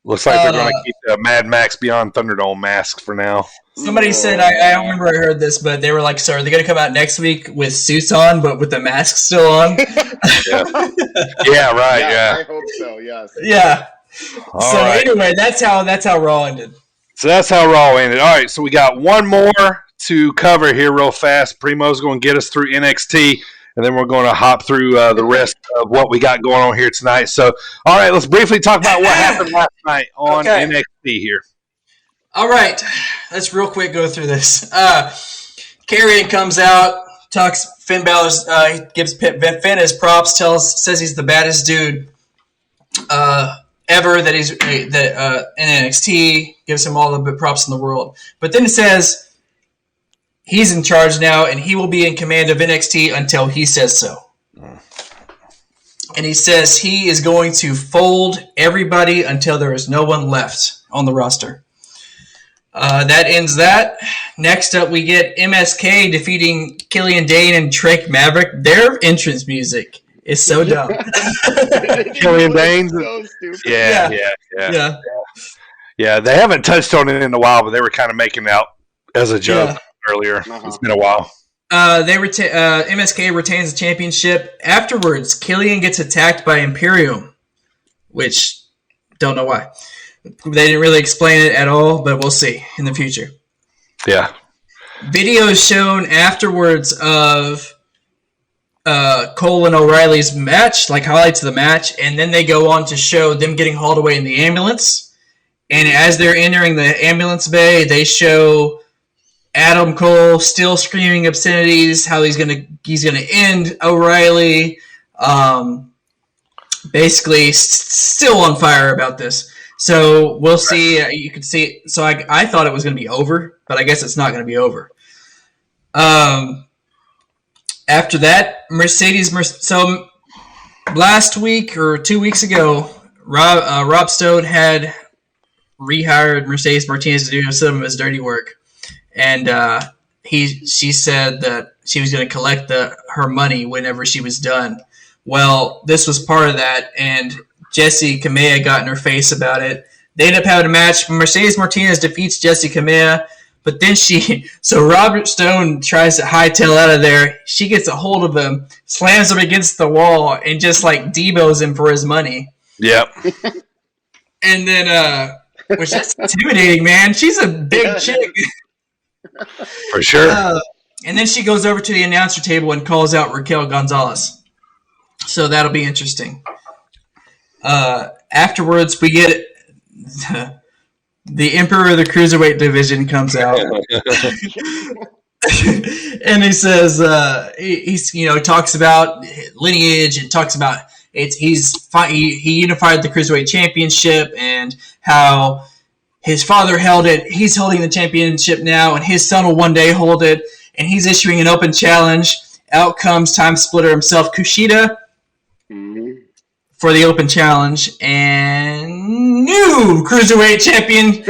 Looks like they're going to keep the Mad Max Beyond Thunderdome mask for now. Somebody said, I don't remember I heard this, but they were like, so are they going to come out next week with suits on, but with the mask still on? I hope so, yes. Yeah. Anyway, that's how Raw ended. So that's how Raw ended. All right, so we got one more to cover here real fast. Primo's going to get us through NXT, and then we're going to hop through the rest of what we got going on here tonight. So, all right, let's briefly talk about what happened last night on NXT here. All right, let's real quick go through this. Karrion comes out, talks Finn Balor's, gives Finn his props, says he's the baddest dude ever, that he's in NXT, gives him all the props in the world. But then it says he's in charge now, and he will be in command of NXT until he says so. And he says he is going to fold everybody until there is no one left on the roster. That ends that. Next up, we get MSK defeating Killian Dane and Drake Maverick. Their entrance music is so dumb. Killian Dane? So stupid. Yeah, they haven't touched on it in a while, but they were kind of making out as a joke earlier. It's been a while. MSK retains the championship. Afterwards, Killian gets attacked by Imperium, which don't know why. They didn't really explain it at all, but we'll see in the future. Yeah. Videos shown afterwards of Cole and O'Reilly's match, like highlights of the match, and then they go on to show them getting hauled away in the ambulance. And as they're entering the ambulance bay, they show Adam Cole still screaming obscenities, how he's gonna end O'Reilly. Basically, still on fire about this. So we'll see. You can see. So I thought it was going to be over, but I guess it's not going to be over. After that, so last week or 2 weeks ago, Rob Stone had rehired Mercedes Martinez to do some of his dirty work, and she said that she was going to collect her money whenever she was done. Well, this was part of that, and Jessie Kamea got in her face about it. They end up having a match. Mercedes Martinez defeats Jessie Kamea, but then so Robert Stone tries to hightail out of there. She gets a hold of him, slams him against the wall, and just like Debo's him for his money. Yep. And then, which is intimidating, man. She's a big chick. For sure. And then she goes over to the announcer table and calls out Raquel Gonzalez. So that'll be interesting. Afterwards, we get the Emperor of the Cruiserweight division comes out. And he says, he talks about lineage and talks about he unified the Cruiserweight Championship, and how his father held it. He's holding the championship now, and his son will one day hold it, and he's issuing an open challenge. Out comes Time Splitter himself, Kushida, for the open challenge, and new Cruiserweight champion.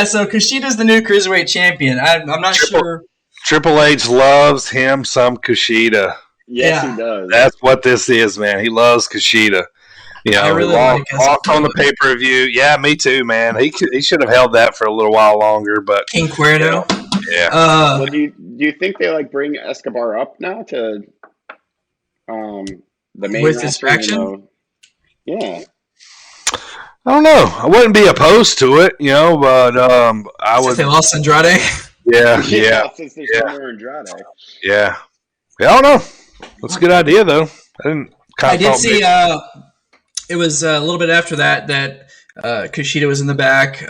So Kushida's the new Cruiserweight champion. I'm not sure. Triple H loves him some Kushida. Yes, he does. That's what this is, man. He loves Kushida. I really like walked on the pay-per-view. Yeah, me too, man. He should have held that for a little while longer, but King Cuerno. Yeah. Well, do you think they bring Escobar up now to the main with roster, this faction? Yeah. I don't know. I wouldn't be opposed to it, but I would. They lost Andrade. Yeah. Since there's no more Andrade. Yeah. I don't know. That's a good idea, though. I did see. It was a little bit after that Kushida was in the back,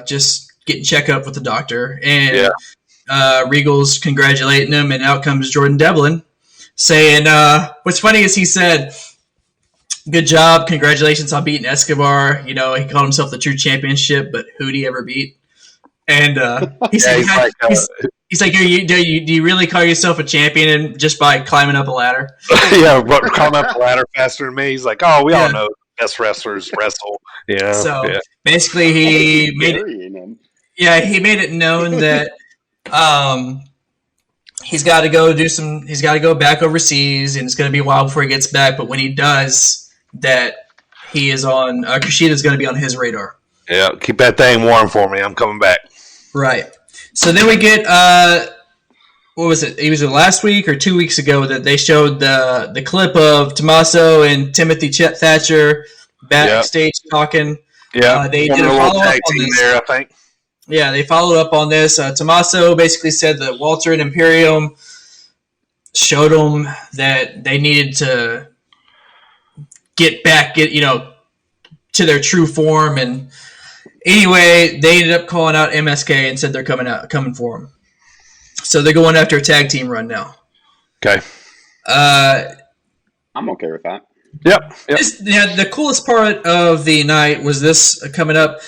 just getting checked up with the doctor, and Regal's congratulating him, and out comes Jordan Devlin, saying, "What's funny is he said, good job, congratulations on beating Escobar. He called himself the true championship, but who'd he ever beat?" And he said, he's like, do you really call yourself a champion just by climbing up a ladder? Yeah, climbing up the ladder faster than me. He's like, oh, we all know best wrestlers wrestle. Yeah. So basically, he made it known that he's got to go he's got to go back overseas, and it's going to be a while before he gets back. But when he does, that he is on Kushida's going to be on his radar. Yeah, keep that thing warm for me. I'm coming back. Right. So then we get what was it? It was last week or 2 weeks ago that they showed the clip of Tommaso and Timothy Thatcher backstage talking. Yeah, they did a follow-up on this. There, I think. Yeah, they followed up on this. Tommaso basically said that Walter and Imperium showed them that they needed to get to their true form, and anyway, they ended up calling out MSK and said they're coming for him. So they're going after a tag team run now. Okay. I'm okay with that. Yep. The coolest part of the night was this coming up.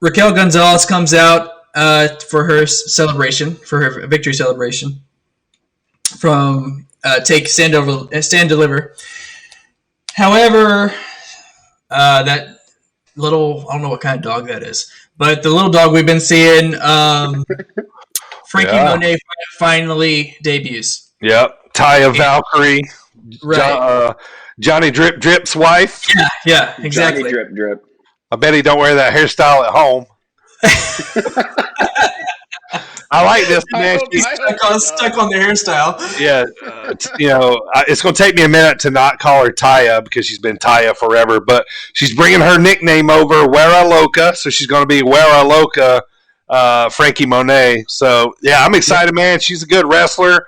Raquel Gonzalez comes out for her celebration, for her victory celebration from Take Stand Deliver. However, that little, I don't know what kind of dog that is, but the little dog we've been seeing, Frankie Monet finally debuts. Yep. Taya Valkyrie. Right. Johnny Drip Drip's wife. Yeah, exactly. Johnny Drip Drip. I bet he don't wear that hairstyle at home. I like this, man. He's stuck on the hairstyle. Yeah, it's going to take me a minute to not call her Taya because she's been Taya forever, but she's bringing her nickname over, Wera Loca, so she's going to be Wera Loca, Frankie Monet. So, yeah, I'm excited, man. She's a good wrestler.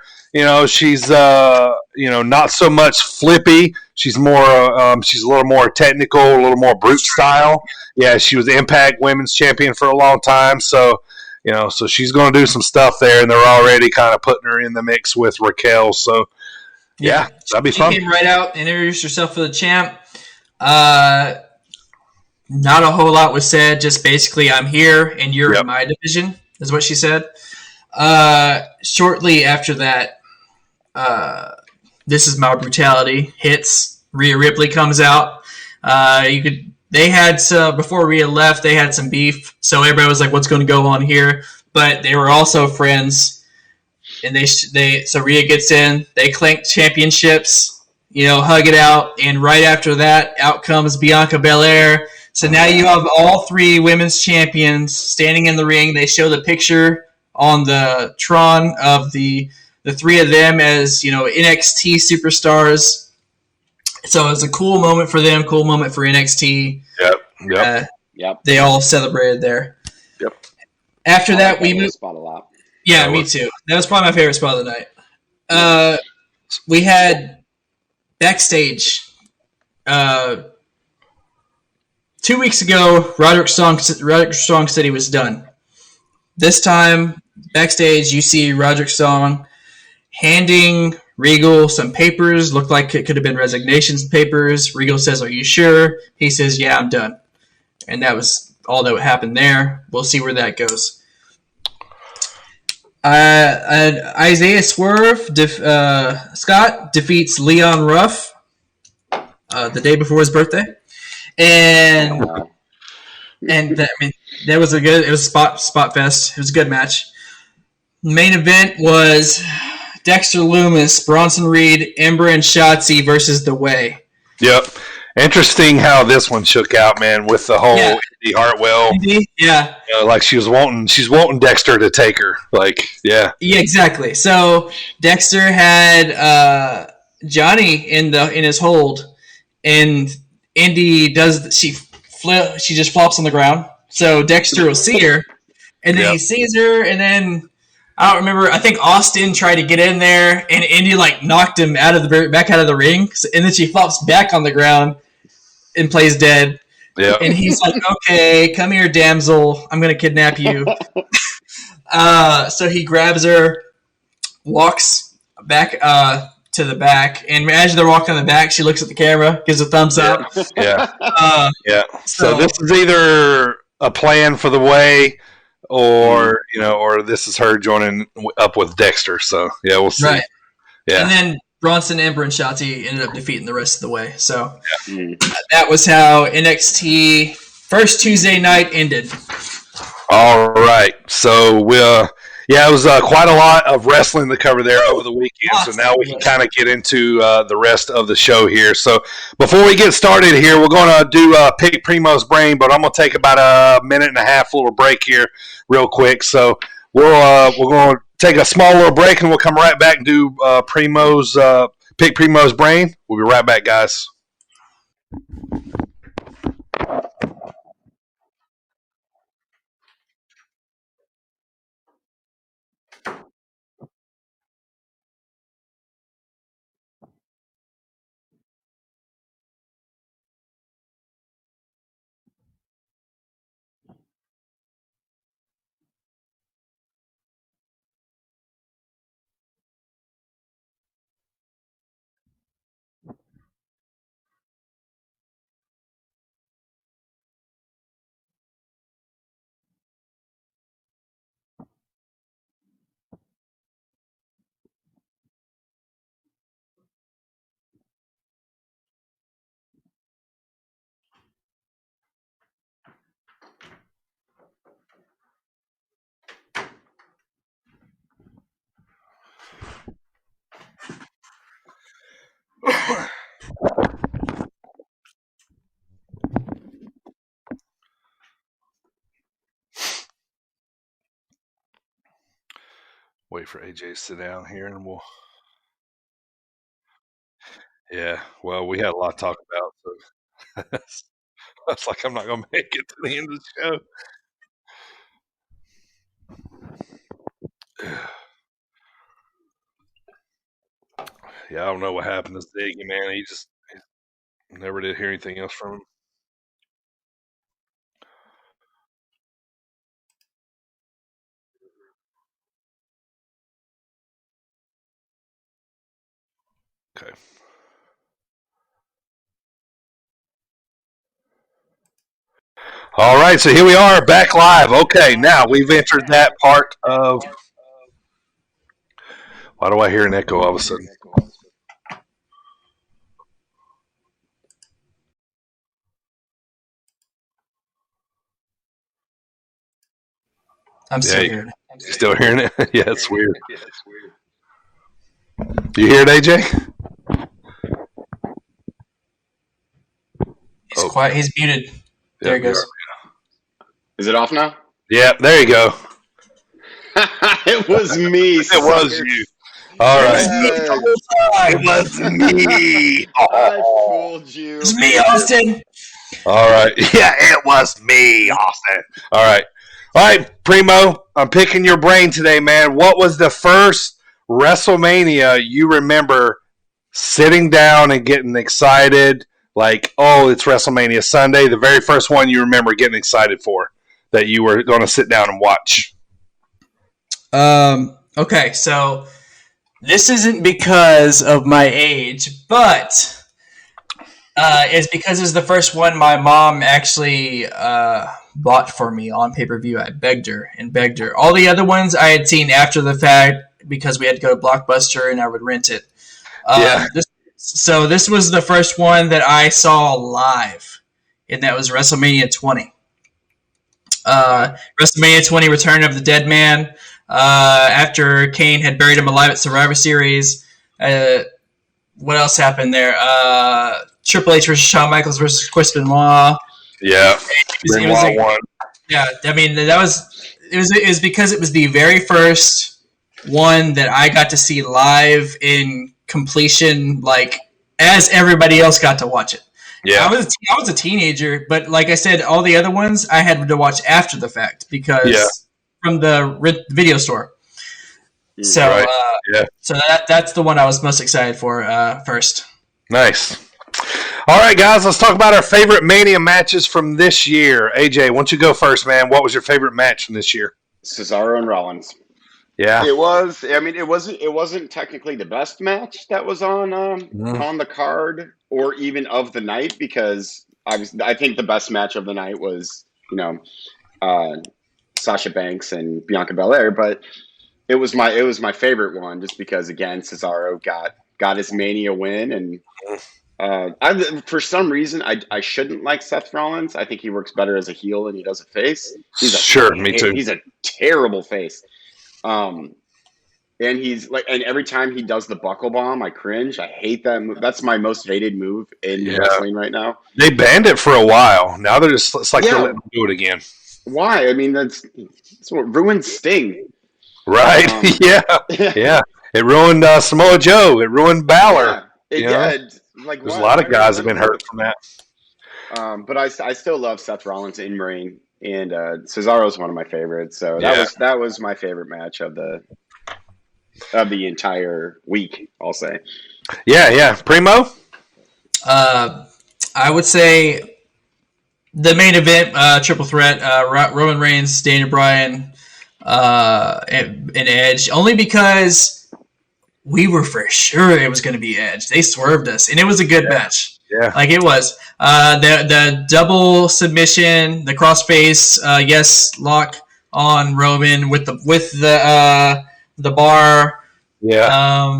She's, not so much flippy. She's more, she's a little more technical, a little more brute style. Yeah, she was Impact Women's Champion for a long time, so so she's going to do some stuff there, and they're already kind of putting her in the mix with Raquel. So, yeah, that'd be fun. She came right out, introduced herself for the champ. Not a whole lot was said, just basically, I'm here, and you're in my division, is what she said. Shortly after that, This Is My Brutality hits. Rhea Ripley comes out. They had some, before Rhea left, they had some beef, so everybody was like, what's going to go on here? But they were also friends, and so Rhea gets in, they clink championships, hug it out, and right after that, out comes Bianca Belair. So now you have all three women's champions standing in the ring. They show the picture on the Tron of the three of them as, NXT superstars. So it's a cool moment for them, cool moment for NXT. Yep. They all celebrated there. Yep. After that, we moved. Spot a lot. Yeah, me too. That was probably my favorite spot of the night. We had backstage. 2 weeks ago, Roderick Strong said he was done. This time, backstage, you see Roderick Strong handing Regal some papers. Looked like it could have been resignations papers. Regal says, "Are you sure?" He says, "Yeah, I'm done." And that was all that happened there. We'll see where that goes. Isaiah Swerve Scott defeats Leon Ruff the day before his birthday, and that was it was spot fest. It was a good match. Main event was Dexter Lumis, Bronson Reed, Ember, and Shotzi versus The Way. Yep. Interesting how this one shook out, man, with the whole Indy Hartwell. Yeah. Like she's wanting Dexter to take her. Like, yeah. Yeah, exactly. So Dexter had Johnny in his hold, and Indy she just flops on the ground. So Dexter will see her, and then he sees her, and then I don't remember. I think Austin tried to get in there, and Indy knocked him back out of the ring, and then she flops back on the ground and plays dead. Yeah. And he's like, "Okay, come here, damsel. I'm gonna kidnap you." So he grabs her, walks back to the back, and as they're walking on the back, she looks at the camera, gives a thumbs up. Yeah. So this is either a plan for The Way, or or this is her joining up with Dexter. So yeah, we'll see. Right. Yeah. And then Bronson, Ember, and Shotzi ended up defeating the rest of The Way. So that was how NXT first Tuesday night ended. All right. So it was quite a lot of wrestling to cover there over the weekend. So now we can kind of get into the rest of the show here. So before we get started here, we're going to do Pick Primo's Brain, but I'm going to take about a minute and a half little break here real quick. So we're going to take a small little break, and we'll come right back and do Pick Primo's Brain. We'll be right back, guys. Wait for AJ to sit down here, and we'll. Yeah, well, we had a lot to talk about, so it's like I'm not going to make it to the end of the show. Yeah, I don't know what happened to Ziggy, man. He never did hear anything else from him. Okay. All right, so here we are back live. Okay, now we've entered that part of. Why do I hear an echo all of a sudden? I'm still hearing it. You still hearing it? Yeah, it's weird. Do you hear it, AJ? He's quiet. He's muted. There he goes. Is it off now? Yeah, there you go. It was me. It was you. All right. It was me. I fooled you. It's me, Austin. All right. Yeah, it was me, Austin. All right. All right, Primo, I'm picking your brain today, man. What was the first WrestleMania you remember sitting down and getting excited? Like, oh, it's WrestleMania Sunday. The very first one you remember getting excited for that you were going to sit down and watch. Okay, so This isn't because of my age, but it's because it's the first one my mom actually bought for me on pay-per-view. I begged her. All the other ones I had seen after the fact because we had to go to Blockbuster and I would rent it. This was the first one that I saw live, and that was WrestleMania 20. WrestleMania 20, Return of the Dead Man. After Kane had buried him alive at Survivor Series. What else happened there? Triple H versus Shawn Michaels versus Chris Benoit. Yeah, Benoit won. Yeah, I mean it was because it was the very first one that I got to see live in completion, like as everybody else got to watch it. Yeah, I was a teenager, but like I said, all the other ones I had to watch after the fact because from the video store. So, so that's the one I was most excited for first. Nice. All right, guys, let's talk about our favorite Mania matches from this year. AJ, why don't you go first, man? What was your favorite match from this year? Cesaro and Rollins. Yeah, it was. I mean, it wasn't technically the best match that was on the card or even of the night because I think the best match of the night was Sasha Banks and Bianca Belair, but it was my favorite one just because again Cesaro got his Mania win and for some reason I shouldn't like Seth Rollins. I think he works better as a heel than he does a face. Me too. He's a terrible face. And he's like, and every time he does the buckle bomb, I cringe. I hate that move. That's my most hated move in wrestling right now. They banned it for a while. Now it's like they're letting them do it again. Why? I mean, that's what ruined Sting. Right. Yeah. It ruined Samoa Joe. It ruined Balor. There's a lot of guys have been hurt from that. But I still love Seth Rollins in ring, and Cesaro is one of my favorites. So that was my favorite match of the entire week, I'll say. Yeah. Primo? I would say the main event, triple threat, Roman Reigns, Daniel Bryan, and Edge, only because we were for sure it was going to be Edge. They swerved us, and it was a good match. Yeah. Like it was. The double submission, the crossface, lock on Roman with the bar. Yeah.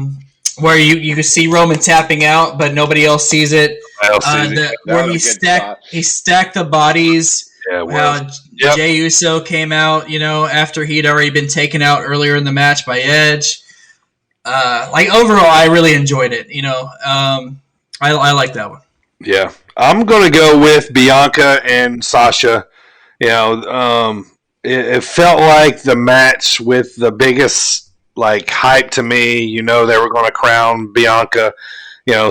Where you can see Roman tapping out, but nobody else sees it. Where he stacked the bodies. Yeah, how Jey Uso came out, after he'd already been taken out earlier in the match by Edge. Overall, I really enjoyed it. I like that one. Yeah, I'm gonna go with Bianca and Sasha. It felt like the match with the biggest hype to me. They were going to crown Bianca.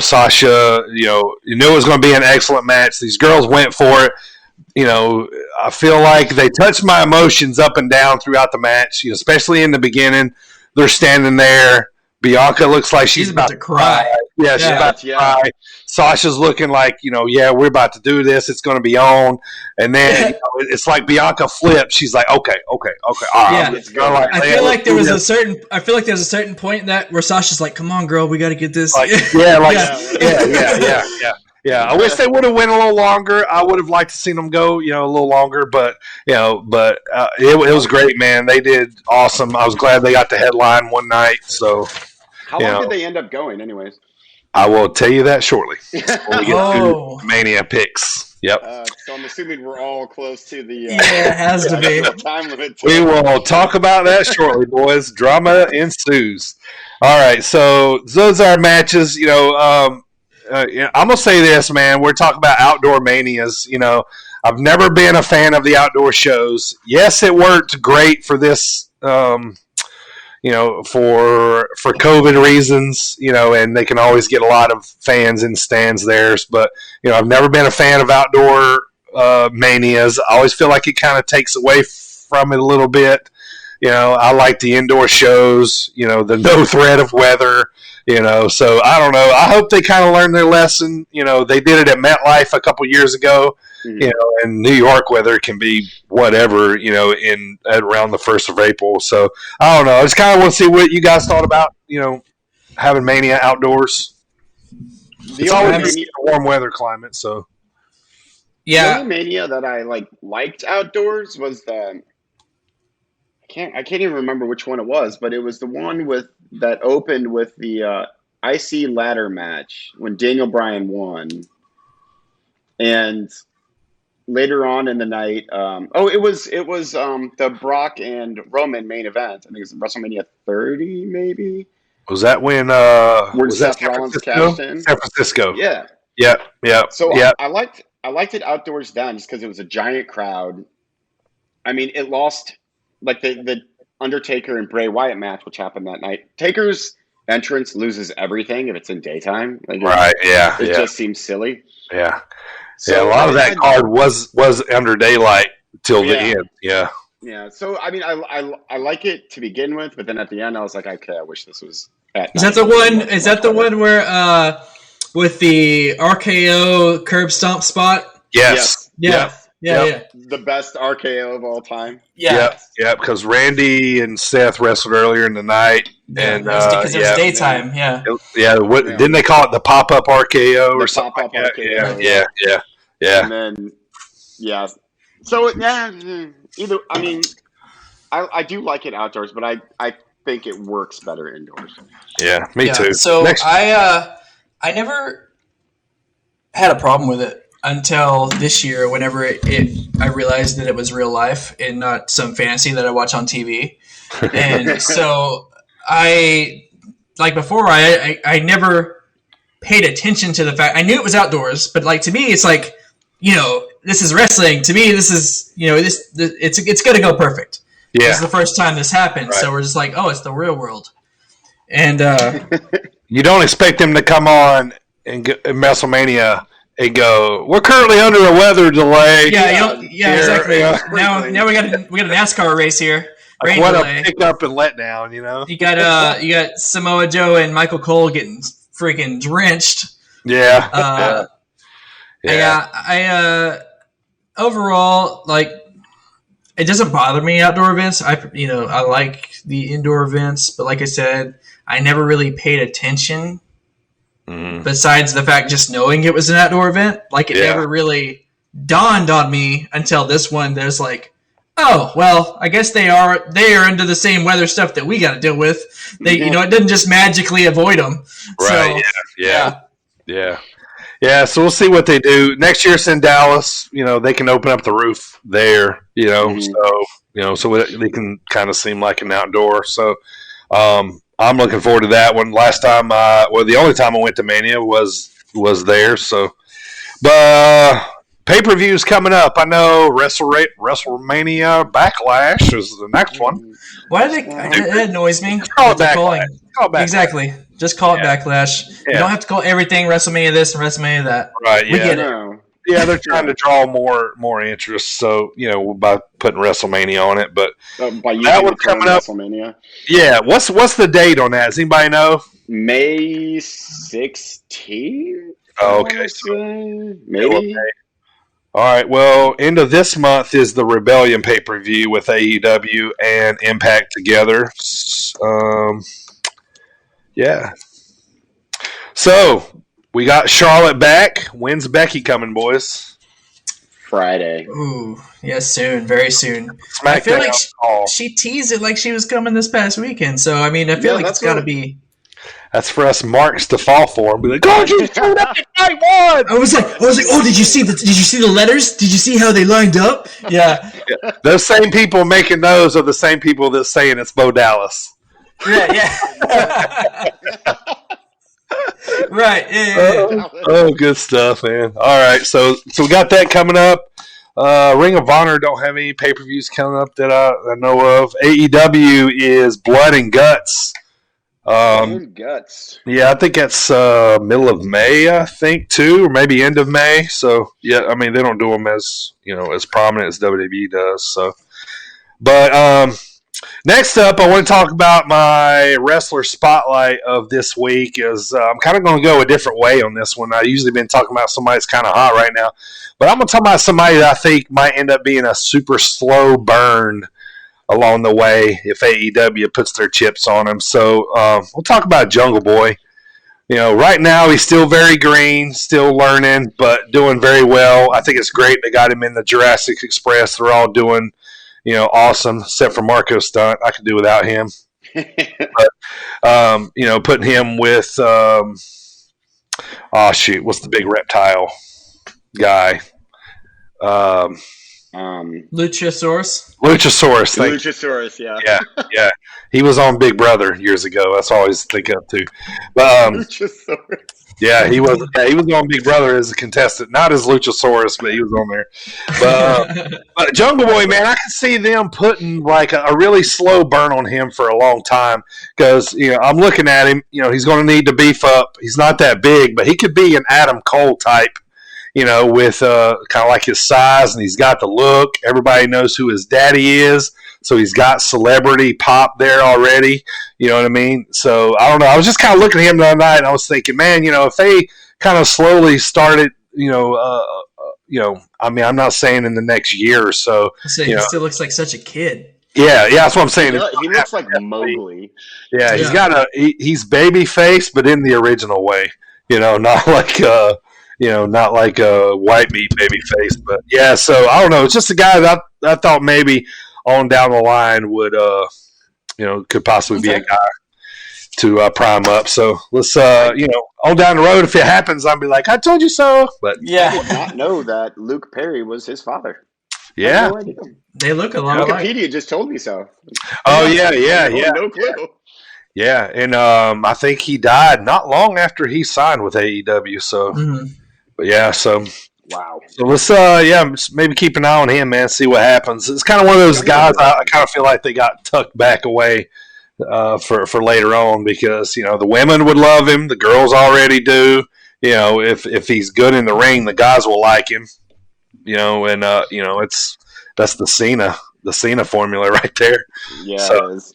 Sasha. You knew it was going to be an excellent match. These girls went for it. I feel like they touched my emotions up and down throughout the match. Especially in the beginning, they're standing there. Bianca looks like she's about to cry. Yeah, she's about to cry. Sasha's looking like, we're about to do this. It's going to be on. And then it's like Bianca flips. She's like, okay. All right, let's go. I feel like there was a certain point in that where Sasha's like, come on, girl, we got to get this. Yeah. I wish they would have went a little longer. I would have liked to see them go, a little longer. But it was great, man. They did awesome. I was glad they got the headline one night. So, how long did they end up going, anyways? I will tell you that shortly. When we get to Mania picks. Yep. So I'm assuming we're all close to the it has to be time limit. We will talk about that shortly, boys. Drama ensues. All right, so those are our matches. I'm gonna say this, man. We're talking about outdoor manias. I've never been a fan of the outdoor shows. Yes, it worked great for this. For COVID reasons, and they can always get a lot of fans in stands there. But, I've never been a fan of outdoor manias. I always feel like it kind of takes away from it a little bit. I like the indoor shows, the no threat of weather, so I don't know. I hope they kind of learned their lesson. They did it at MetLife a couple years ago. And New York weather can be whatever, in around the 1st of April. So I don't know. I just kind of want to see what you guys thought about, having Mania outdoors. It's always a warm weather climate, so. Yeah. The only Mania that I liked outdoors was the. I can't even remember which one it was, but it was the one that opened with the IC ladder match when Daniel Bryan won, and later on in the night, it was the Brock and Roman main event. I think it was WrestleMania 30, maybe. Was that when was that Seth Rollins cashed in? San Francisco. Yeah. Yeah. So I liked it outdoors then just because it was a giant crowd. I mean, it lost like the Undertaker and Bray Wyatt match, which happened that night. Taker's entrance loses everything if it's in daytime. Right. Yeah. It just seems silly. Yeah. So a lot of that card was under daylight till the end. Yeah. Yeah. So I mean, I like it to begin with, but then at the end, I was like, okay, I wish this was. Is that the one? Is that the one where with the RKO curb stomp spot? Yes. Yeah. The best RKO of all time. Yeah. Because Randy and Seth wrestled earlier in the night, and because it was daytime. Didn't they call it the pop-up RKO or something? Pop-up RKO. Yeah. And then, So either. I mean, I do like it outdoors, but I think it works better indoors. Yeah, me too. So I never had a problem with it until this year, whenever I realized that it was real life and not some fantasy that I watch on TV. And so before I never paid attention to the fact. I knew it was outdoors, but to me, it's this is wrestling. To me, this is it's going to go perfect. Yeah. This is the first time this happened, so we're just it's the real world. And you don't expect them to come on in WrestleMania and go, we're currently under a weather delay. Exactly. Now we got a NASCAR race here. Rain what delay. A pickup and letdown, you know. You got Samoa Joe and Michael Cole getting freaking drenched. Yeah. I overall it doesn't bother me outdoor events. I like the indoor events, but like I said, I never really paid attention. Mm-hmm. Besides the fact just knowing it was an outdoor event, never really dawned on me until this one. There's oh well, I guess they are into the same weather stuff that we got to deal with. They it didn't just magically avoid them. Right. So, Yeah, so we'll see what they do. Next year it's in Dallas. They can open up the roof there, so they can kind of seem like an outdoor. So I'm looking forward to that one. Last time, the only time I went to Mania was there. So, but pay-per-views coming up. I know WrestleMania Backlash is the next one. Why do they? That annoys me. Call it Backlash. Exactly. Just call it Backlash. Yeah. You don't have to call everything WrestleMania this and WrestleMania that. Right. We get it. Yeah, they're trying to draw more interest. So by putting WrestleMania on it, but that one coming up. WrestleMania. Yeah. What's the date on that? Does anybody know? May 16th. Oh, okay. Maybe. Okay. All right. Well, end of this month is the Rebellion pay-per-view with AEW and Impact together. Yeah. So we got Charlotte back. When's Becky coming, boys? Friday. Ooh, yes, soon, very soon. SmackDown. I feel like she teased it like she was coming this past weekend. So I mean, I feel like it's got to be. That's for us marks to fall for and be like, "Oh, you showed up at night one." I was like, "Oh, did you see the letters? Did you see how they lined up?" Yeah. Those same people making those are the same people that's saying it's Bo Dallas. Yeah. Right. Yeah. Oh, good stuff, man. All right, so we got that coming up. Ring of Honor don't have any pay-per-views coming up that I know of. AEW is Blood and Guts. Guts. Yeah, I think that's middle of May, I think, too, or maybe end of May. So, yeah, I mean, they don't do them as prominent as WWE does. So, but next up, I want to talk about my wrestler spotlight of this week. I'm kind of going to go a different way on this one. I usually been talking about somebody that's kind of hot right now, but I'm going to talk about somebody that I think might end up being a super slow burn along the way if AEW puts their chips on him. So we'll talk about Jungle Boy. Right now he's still very green, still learning, but doing very well. I think it's great they got him in the Jurassic Express. They're all doing, awesome, except for Marco Stunt. I could do without him. But, putting him with, what's the big reptile guy? Luchasaurus. Luchasaurus, yeah. Yeah. He was on Big Brother years ago. That's all I always think of too. But, Luchasaurus. Yeah, he was. Yeah, he was on Big Brother as a contestant, not as Luchasaurus, but he was on there. But Jungle Boy, man, I can see them putting like a really slow burn on him for a long time because I'm looking at him. He's going to need to beef up. He's not that big, but he could be an Adam Cole type. With kind of like his size, and he's got the look. Everybody knows who his daddy is, so he's got celebrity pop there already. You know what I mean? So I don't know. I was just kind of looking at him the other night, and I was thinking, man, if they kind of slowly started, I mean, I'm not saying in the next year or so. He still looks like such a kid. Yeah, that's what I'm saying. He looks like Mowgli. Yeah, he's baby face, but in the original way. Not like. Not like a white meat baby face, but yeah. So I don't know. It's just a guy that I thought maybe on down the line would, could possibly be a guy to prime up. So let's, on down the road, if it happens, I'll be like, I told you so. But I did not know that Luke Perry was his father. Yeah, they look a lot alike. Wikipedia just told me so. Oh yeah. No clue. Yeah, and I think he died not long after he signed with AEW. So. Mm-hmm. But yeah, so wow. So let's maybe keep an eye on him, man. See what happens. It's kind of one of those guys. I kind of feel like they got tucked back away for later on because the women would love him, the girls already do. If he's good in the ring, the guys will like him. And that's the Cena formula right there. Yeah. So, it is.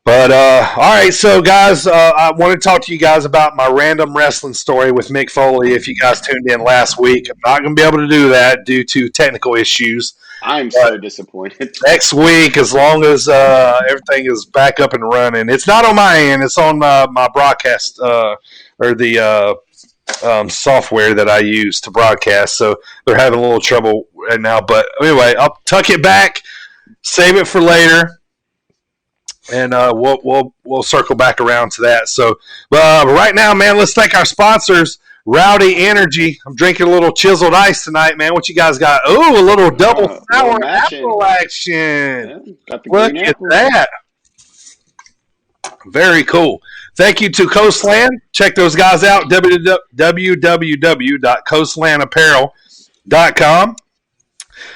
But, all right, so, guys, I want to talk to you guys about my random wrestling story with Mick Foley. If you guys tuned in last week, I'm not going to be able to do that due to technical issues. I'm so disappointed. Next week, as long as everything is back up and running. It's not on my end. It's on my broadcast or the software that I use to broadcast. So they're having a little trouble right now. But anyway, I'll tuck it back, save it for later. And we'll circle back around to that. So, right now, man, let's thank our sponsors, Rowdy Energy. I'm drinking a little chiseled ice tonight, man. What you guys got? Oh, a little double sour apple action. Yeah, look at that. Very cool. Thank you to Coastland. Check those guys out, www.coastlandapparel.com.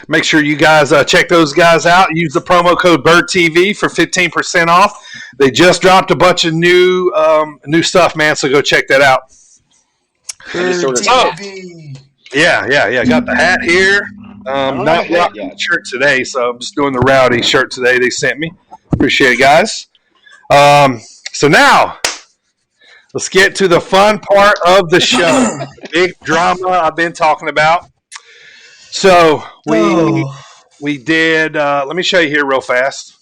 Make sure you guys check those guys out. Use the promo code BirdTV for 15% off. They just dropped a bunch of new stuff, man, so go check that out. Yeah. Got the hat here. Not rocking the shirt today, so I'm just doing the Rowdy shirt today they sent me. Appreciate it, guys. So now, let's get to the fun part of the show. Big drama I've been talking about. So we did. Let me show you here real fast.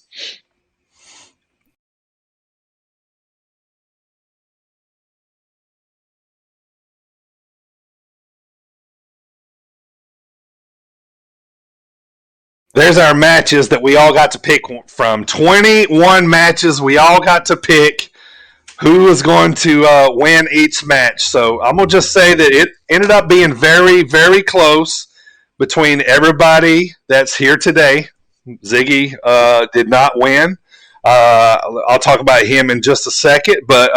There's our matches that we all got to pick from. 21 matches. We all got to pick who was going to win each match. So I'm going to just say that it ended up being very, very close between everybody that's here today. Ziggy did not win. I'll talk about him in just a second. But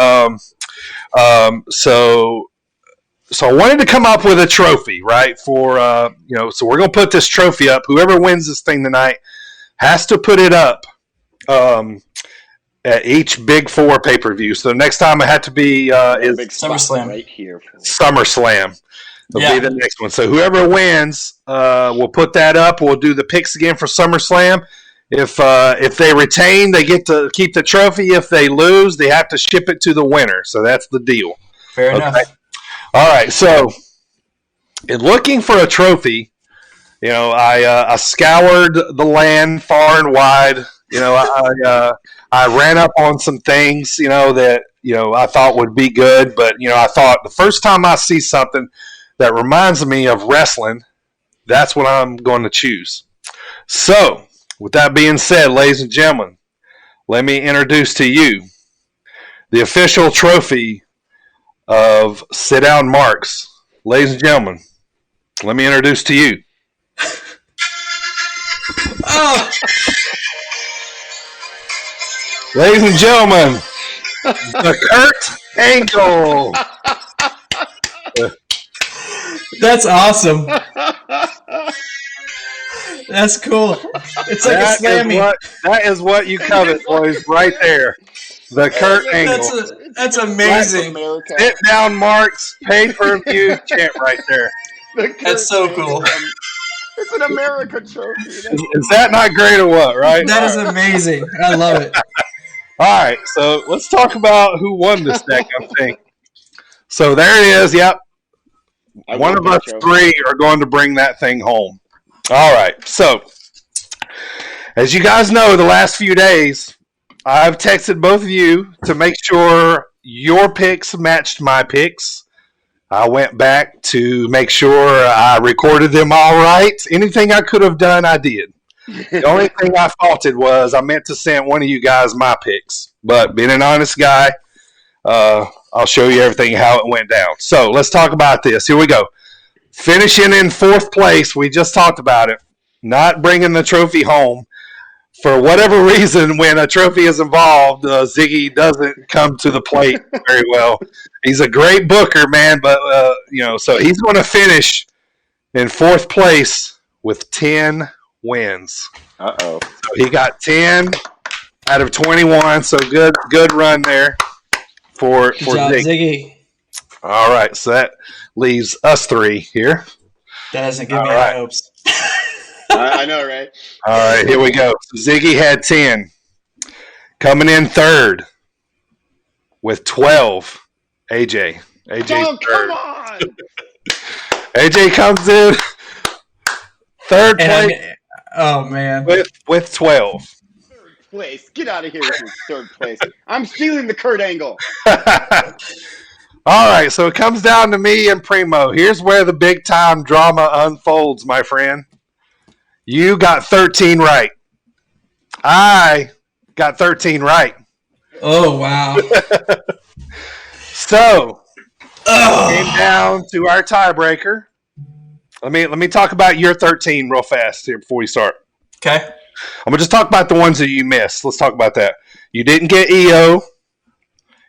so I wanted to come up with a trophy, right? For so we're gonna put this trophy up. Whoever wins this thing tonight has to put it up at each Big Four pay-per-view. So next time it had to be is SummerSlam right here. SummerSlam. It'll be the next one. So whoever wins, we'll put that up. We'll do the picks again for SummerSlam. If they retain, they get to keep the trophy. If they lose, they have to ship it to the winner. So that's the deal. Fair enough. All right. So in looking for a trophy, I scoured the land far and wide, I ran up on some things, that I thought would be good, but I thought the first time I see something that reminds me of wrestling, that's what I'm going to choose. So, with that being said, ladies and gentlemen, let me introduce to you the official trophy of Sit Down Marks. Ladies and gentlemen, let me introduce to you. Oh. Ladies and gentlemen, the Kurt Angle. That's awesome. That's cool. It's like a slammy. That is what you covet, boys, right there. The Kurt Angle. That's amazing. Sit Down Marks, pay-per-view champ right there. That's so cool. It's an America trophy. Is that not great or what, right? That is amazing. I love it. All right, so let's talk about who won this deck, I think. So there it is, yep. One of us three are going to bring that thing home. All right, so as you guys know, the last few days, I've texted both of you to make sure your picks matched my picks. I went back to make sure I recorded them all right. Anything I could have done, I did. The only thing I faulted was I meant to send one of you guys my picks. But being an honest guy, I'll show you everything how it went down. So let's talk about this. Here we go. Finishing in fourth place, we just talked about it. Not bringing the trophy home. For whatever reason, when a trophy is involved, Ziggy doesn't come to the plate very well. He's a great booker, man, but so he's going to finish in fourth place with 10 wins. Uh-oh. So he got 10 out of 21, so good run there for Good job, Ziggy. All right, so that leaves us three here. That doesn't give me any hopes. I know, right? All right, here we go. So Ziggy had 10. Coming in third with 12, AJ. Oh, come on! AJ comes in third place. Oh, man. With 12. Third place. Get out of here with your third place. I'm stealing the Kurt Angle. All right, so it comes down to me and Primo. Here's where the big-time drama unfolds, my friend. You got 13 right. I got 13 right. Oh, wow. So, came down to our tiebreaker. Let me talk about your 13 real fast here before we start. Okay. I'm going to just talk about the ones that you missed. Let's talk about that. You didn't get EO.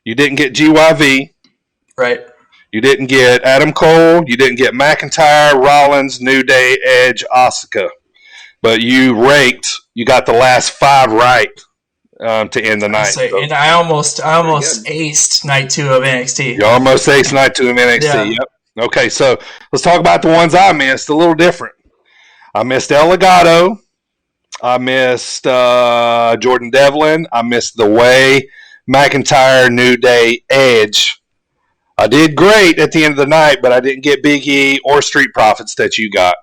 You didn't get GYV. Right. You didn't get Adam Cole. You didn't get McIntyre, Rollins, New Day, Edge, Asuka. But you got the last 5 right to end the night. And I almost aced night 2 of NXT. You almost aced night 2 of NXT, yeah. Yep. Okay, so let's talk about the ones I missed. A little different. I missed El Legado. I missed Jordan Devlin. I missed The Way, McIntyre, New Day, Edge. I did great at the end of the night, but I didn't get Big E or Street Profits that you got.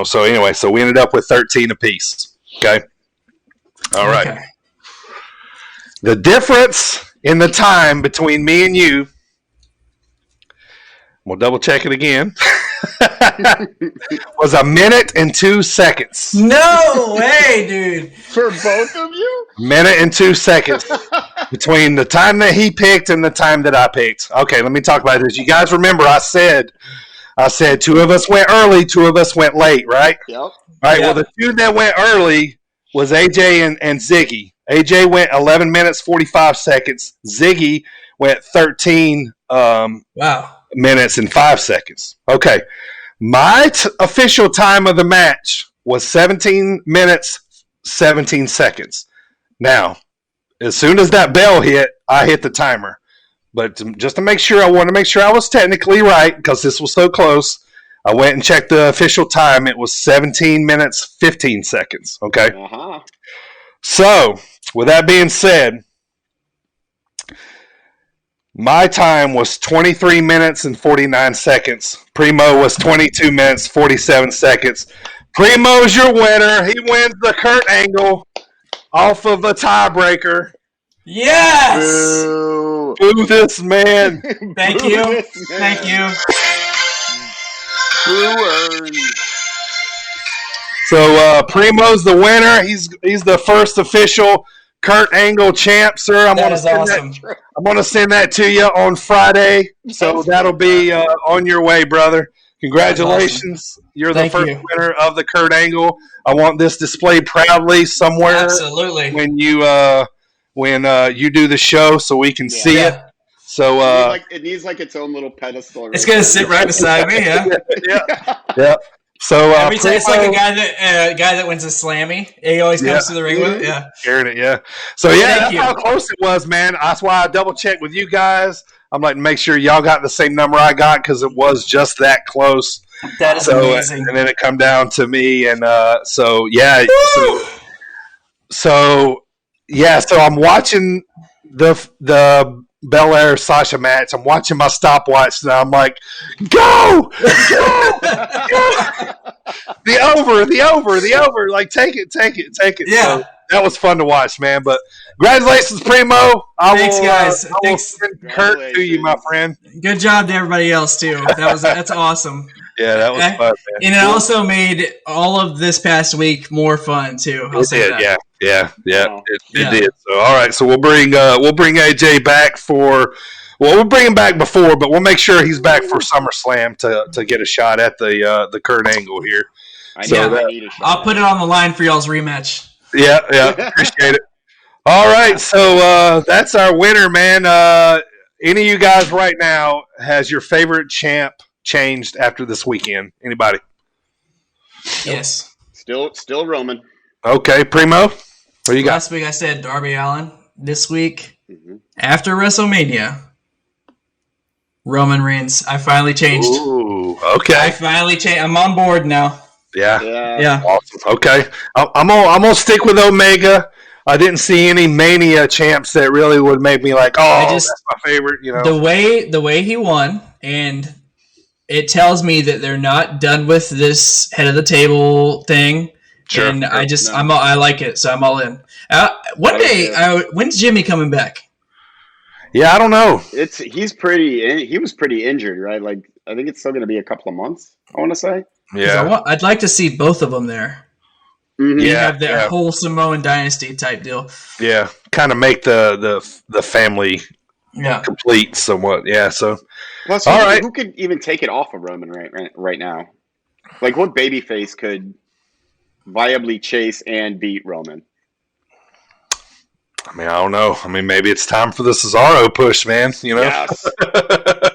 So anyway, so we ended up with 13 apiece. Okay? All right. Okay. The difference in the time between me and you, we'll double check it again, was 1 minute and 2 seconds. No way, dude. For both of you? 1 minute and 2 seconds between the time that he picked and the time that I picked. Okay, let me talk about this. You guys remember I said 2 of us went early, 2 of us went late, right? Yep. All right, well, the 2 that went early was AJ and Ziggy. AJ went 11 minutes, 45 seconds. Ziggy went 13 minutes and 5 seconds. Okay. My official time of the match was 17 minutes, 17 seconds. Now, as soon as that bell hit, I hit the timer. But just to make sure, I want to make sure I was technically right because this was so close. I went and checked the official time. It was 17 minutes, 15 seconds. Okay? Uh-huh. So, with that being said, my time was 23 minutes and 49 seconds. Primo was 22 minutes, 47 seconds. Primo's your winner. He wins the Kurt Angle off of a tiebreaker. Yes. Boo this man. Thank Boo you. this man. Thank you. Boo earned. So Primo's the winner. He's the first official Kurt Angle champ, sir. I'm That gonna is send awesome. I'm gonna send that to you on Friday. So that'll be on your way, brother. Congratulations. You're the Thank first you. winner of the Kurt Angle. I want this displayed proudly somewhere Absolutely. when you do the show so we can see it. So it needs like its own little pedestal. It's gonna sit right beside me. Yeah. yeah. So Every time it's like a guy that wins a Slammy. He always comes to the ring with it. Yeah. Hearing it, yeah. So yeah, Thank you. that's how close it was, man. That's why I double checked with you guys. I'm like, make sure y'all got the same number I got because it was just that close. That is amazing. And then it come down to me, and so yeah, so I'm watching the Belair Sasha match. I'm watching my stopwatch now. I'm like, go! The over. Like, take it. Yeah. So that was fun to watch, man. But congratulations, Primo. Thanks, guys. I will Thanks. send Kurt to you, my friend. Good job to everybody else too. That's awesome. Yeah, that was fun, man. And it also made all of this past week more fun too. I'll say that. Yeah. Yeah. It did. So all right, so we'll bring AJ back we'll bring him back before, but we'll make sure he's back for SummerSlam to get a shot at the Kurt Angle here. I need a shot. I'll put it on the line for y'all's rematch. Yeah, appreciate it. All right, so that's our winner, man. Any of you guys right now has your favorite champ changed after this weekend? Anybody? Yes. Still Roman. Okay, Primo. What do you got? Last week I said Darby Allin. This week, after WrestleMania, Roman Reigns. I finally changed. Ooh, okay. I finally changed. I'm on board now. Yeah. Awesome. Okay. I'm gonna stick with Omega. I didn't see any Mania champs that really would make me like, that's my favorite. You know, the way he won, and it tells me that they're not done with this head of the table thing. Sure. And I like it, so I'm all in. One day, when's Jimmy coming back? Yeah, I don't know. He was pretty injured, right? Like, I think it's still going to be a couple of months, I want to say. Yeah. I'd like to see both of them there. Mm-hmm. You have that whole Samoan dynasty type deal. Yeah, kind of make the family complete somewhat. Yeah, so plus, who could even take it off of Roman right now? Like, what babyface could viably chase and beat Roman? I mean, I don't know. I mean, maybe it's time for the Cesaro push, man. You know, yes.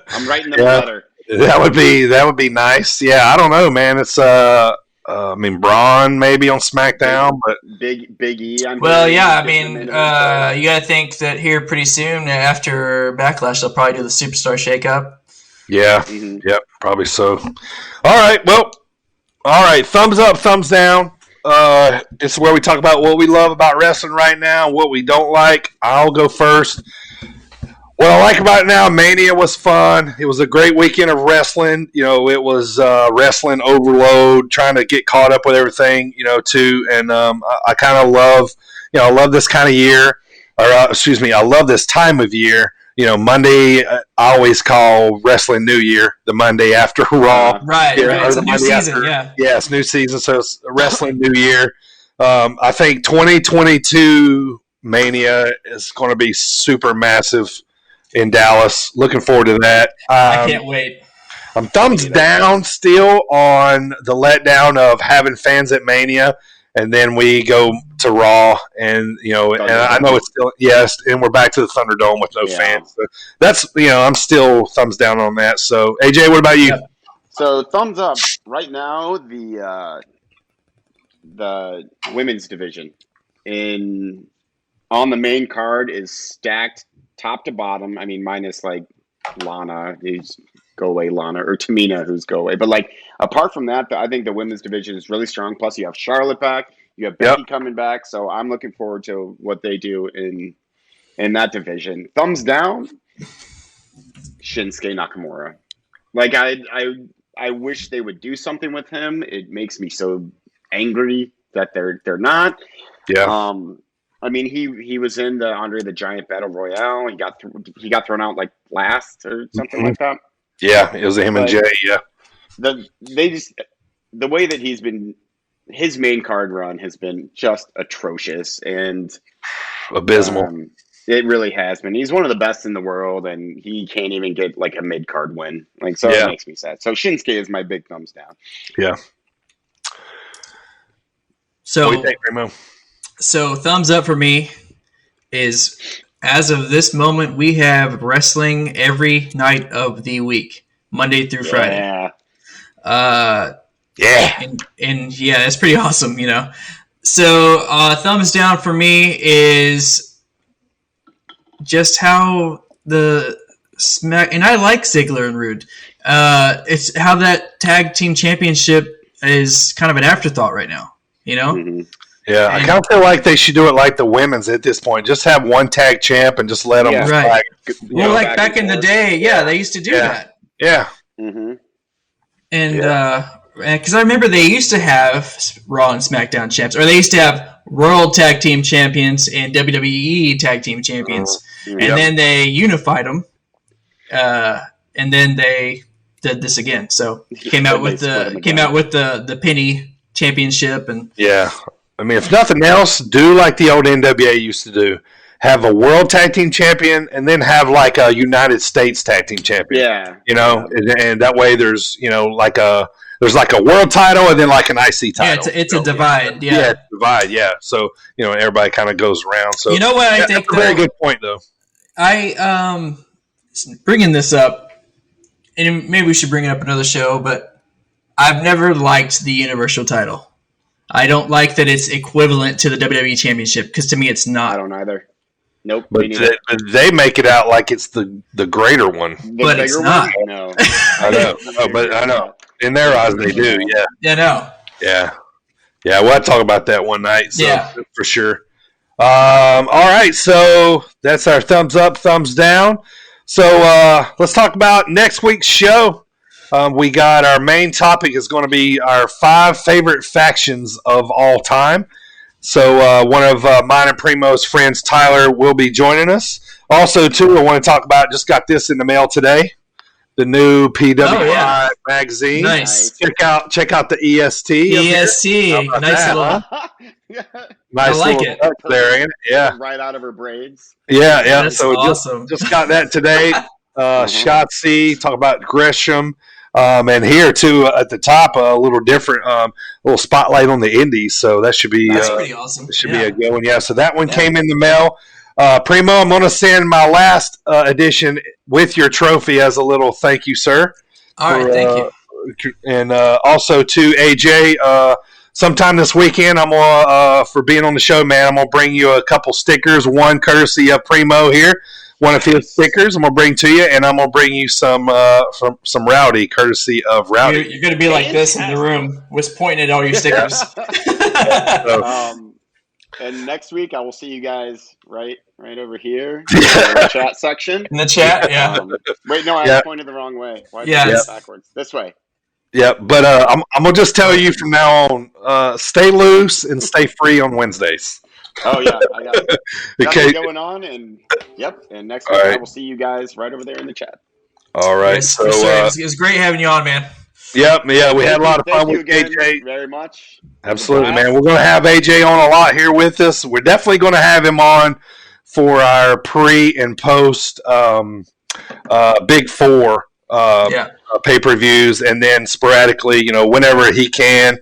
I'm writing them a letter. That would be nice. Yeah, I don't know, man. It's I mean, Braun maybe on SmackDown, but Big E. You got to think that here pretty soon after Backlash, they'll probably do the Superstar Shakeup. Yeah, Yep, probably so. All right. Thumbs up, thumbs down. This is where we talk about what we love about wrestling right now, what we don't like. I'll go first. What I like about it now, Mania was fun. It was a great weekend of wrestling. You know, it was wrestling overload, trying to get caught up with everything, too. And I kind of love, I love this kind of year. I love this time of year. Monday, I always call Wrestling New Year, the Monday after Raw. Right. It's a new season, Yeah, it's new season, so it's Wrestling New Year. I think 2022 Mania is going to be super massive in Dallas. Looking forward to that. I can't wait. I'm thumbs down still on the letdown of having fans at Mania, and then we go to Raw, and and I know it's still and we're back to the Thunderdome with no fans. So that's I'm still thumbs down on that. So AJ, what about you? So thumbs up right now. The women's division on the main card is stacked top to bottom. I mean, minus like Lana, who's go away, Lana, or Tamina, who's go away. But like apart from that, I think the women's division is really strong. Plus, you have Charlotte back. You have Becky coming back, so I'm looking forward to what they do in that division. Thumbs down, Shinsuke Nakamura. Like I wish they would do something with him. It makes me so angry that they're not. Yeah. I mean, he was in the Andre the Giant Battle Royale. He got thrown out like last or something like that. Yeah, it was him and Jay. Yeah, the way that he's been, his main card run has been just atrocious and abysmal. It really has been. He's one of the best in the world, and he can't even get like a mid card win. Like, so it makes me sad. So Shinsuke is my big thumbs down. Yeah. So, what do you think, Primo? So thumbs up for me is, as of this moment, we have wrestling every night of the week, Monday through Friday. Yeah. And yeah, it's pretty awesome, you know. So thumbs down for me is just how the Smack, and I like Ziggler and Rude. It's how that tag team championship is kind of an afterthought right now, you know? Mm-hmm. Yeah, I kind of feel like they should do it like the women's at this point. Just have one tag champ and just let them. Right. Well, like back in the day, they used to do that. Yeah. Mm-hmm. And because I remember they used to have Raw and SmackDown champs, or they used to have World Tag Team Champions and WWE Tag Team Champions, and then they unified them, and then they did this again. So came out with the penny championship, and I mean, if nothing else, do like the old NWA used to do. Have a World Tag Team Champion and then have like a United States Tag Team Champion. Yeah. You know, and that way there's, like a world title and then like an IC title. Yeah, it's a divide. Yeah. Yeah, it's a divide. Yeah. So, everybody kind of goes around. So, you know what I think? That's a very good point, though. I, bringing this up, and maybe we should bring it up another show, but I've never liked the Universal title. I don't like that it's equivalent to the WWE Championship, because to me it's not. I don't either. Nope. But they make it out like it's the greater one. But it's not. No. I know. But I know. In their eyes, they do. Yeah. Yeah, no. Yeah. Yeah, we'll have to talk about that one night. So, for sure. All right. So that's our thumbs up, thumbs down. So let's talk about next week's show. We got our main topic is going to be our 5 favorite factions of all time. So one of mine and Primo's friends, Tyler, will be joining us. Also, too, I want to talk about, just got this in the mail today, the new PWI magazine. Nice. Check out the EST. EST. Nice little. Nice, I like it. There, ain't it? Yeah. Right out of her braids. Yeah. That's so awesome. just got that today. Shotzi, talk about Gresham. And here too at the top, a little different, little spotlight on the indies. So that should be pretty awesome. It should be a good one. Yeah. So that one came in the mail. Primo, I'm going to send my last edition with your trophy as a little thank you, sir. All right, thank you. And also to AJ, sometime this weekend, I'm gonna for being on the show, man. I'm gonna bring you a couple stickers. One courtesy of Primo here. One of his stickers I'm going to bring to you, and I'm going to bring you some from some Rowdy, courtity of Rowdy. You're going to be like this in the room, was pointing at all your stickers. And next week, I will see you guys right over here in the chat section. In the chat, yeah. Wait, no, I pointed the wrong way. Why did I go backwards? This way. Yeah, but I'm going to just tell you from now on, stay loose and stay free on Wednesdays. Oh yeah, I got it. Nothing going on, and next week I will see you guys right over there in the chat. All right, yes, so it was great having you on, man. Yep, yeah, we had a lot of fun with AJ. Very much. Absolutely, man. We're going to have AJ on a lot here with us. We're definitely going to have him on for our pre and post Big Four pay-per-views, and then sporadically, whenever he can.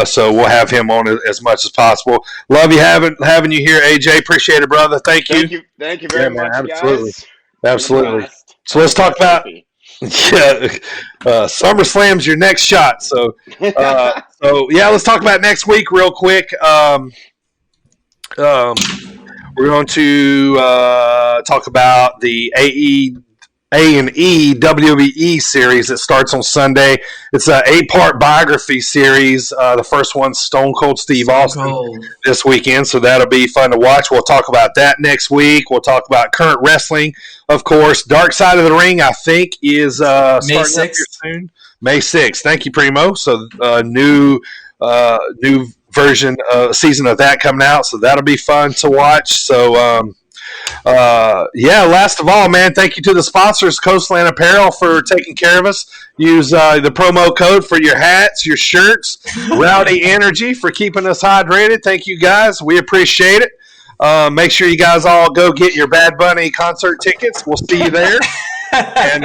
So we'll have him on as much as possible. Love you having you here, AJ. Appreciate it, brother. Thank you. Thank you very much, absolutely. Guys. Absolutely. So let's talk about SummerSlam's your next shot. So let's talk about next week real quick. We're going to talk about the A&E WWE series that starts on Sunday. It's an 8-part biography series. The first one's Stone Cold Steve Austin this weekend, so that'll be fun to watch. We'll talk about that next week. We'll talk about current wrestling, of course. Dark Side of the Ring, I think, is May starting 6th. Up here soon. May 6th. Thank you, Primo. So new season of that coming out, so that'll be fun to watch. So, last of all, man, thank you to the sponsors, Coastland Apparel, for taking care of us. Use the promo code for your hats, your shirts. Rowdy Energy for keeping us hydrated. Thank you, guys. We appreciate it. Make sure you guys all go get your Bad Bunny concert tickets. We'll see you there. And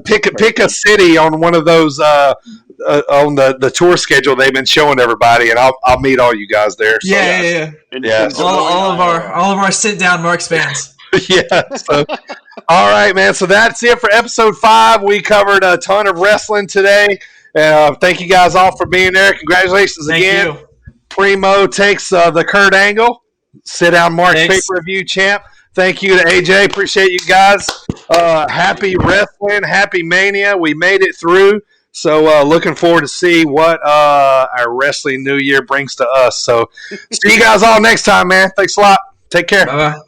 pick a city on one of those on the tour schedule they've been showing everybody, and I'll meet all you guys there. So, yeah. All of our sit down Marks fans. Yeah. So, all right, man. So that's it for episode 5. We covered a ton of wrestling today. Thank you guys all for being there. Congratulations again. You. Primo takes the Kurt Angle. Sit down, Mark, pay-per-view champ. Thank you to AJ. Appreciate you guys. Happy wrestling. Happy Mania. We made it through. So looking forward to see what our Wrestling New Year brings to us. So see you guys all next time, man. Thanks a lot. Take care. Bye-bye.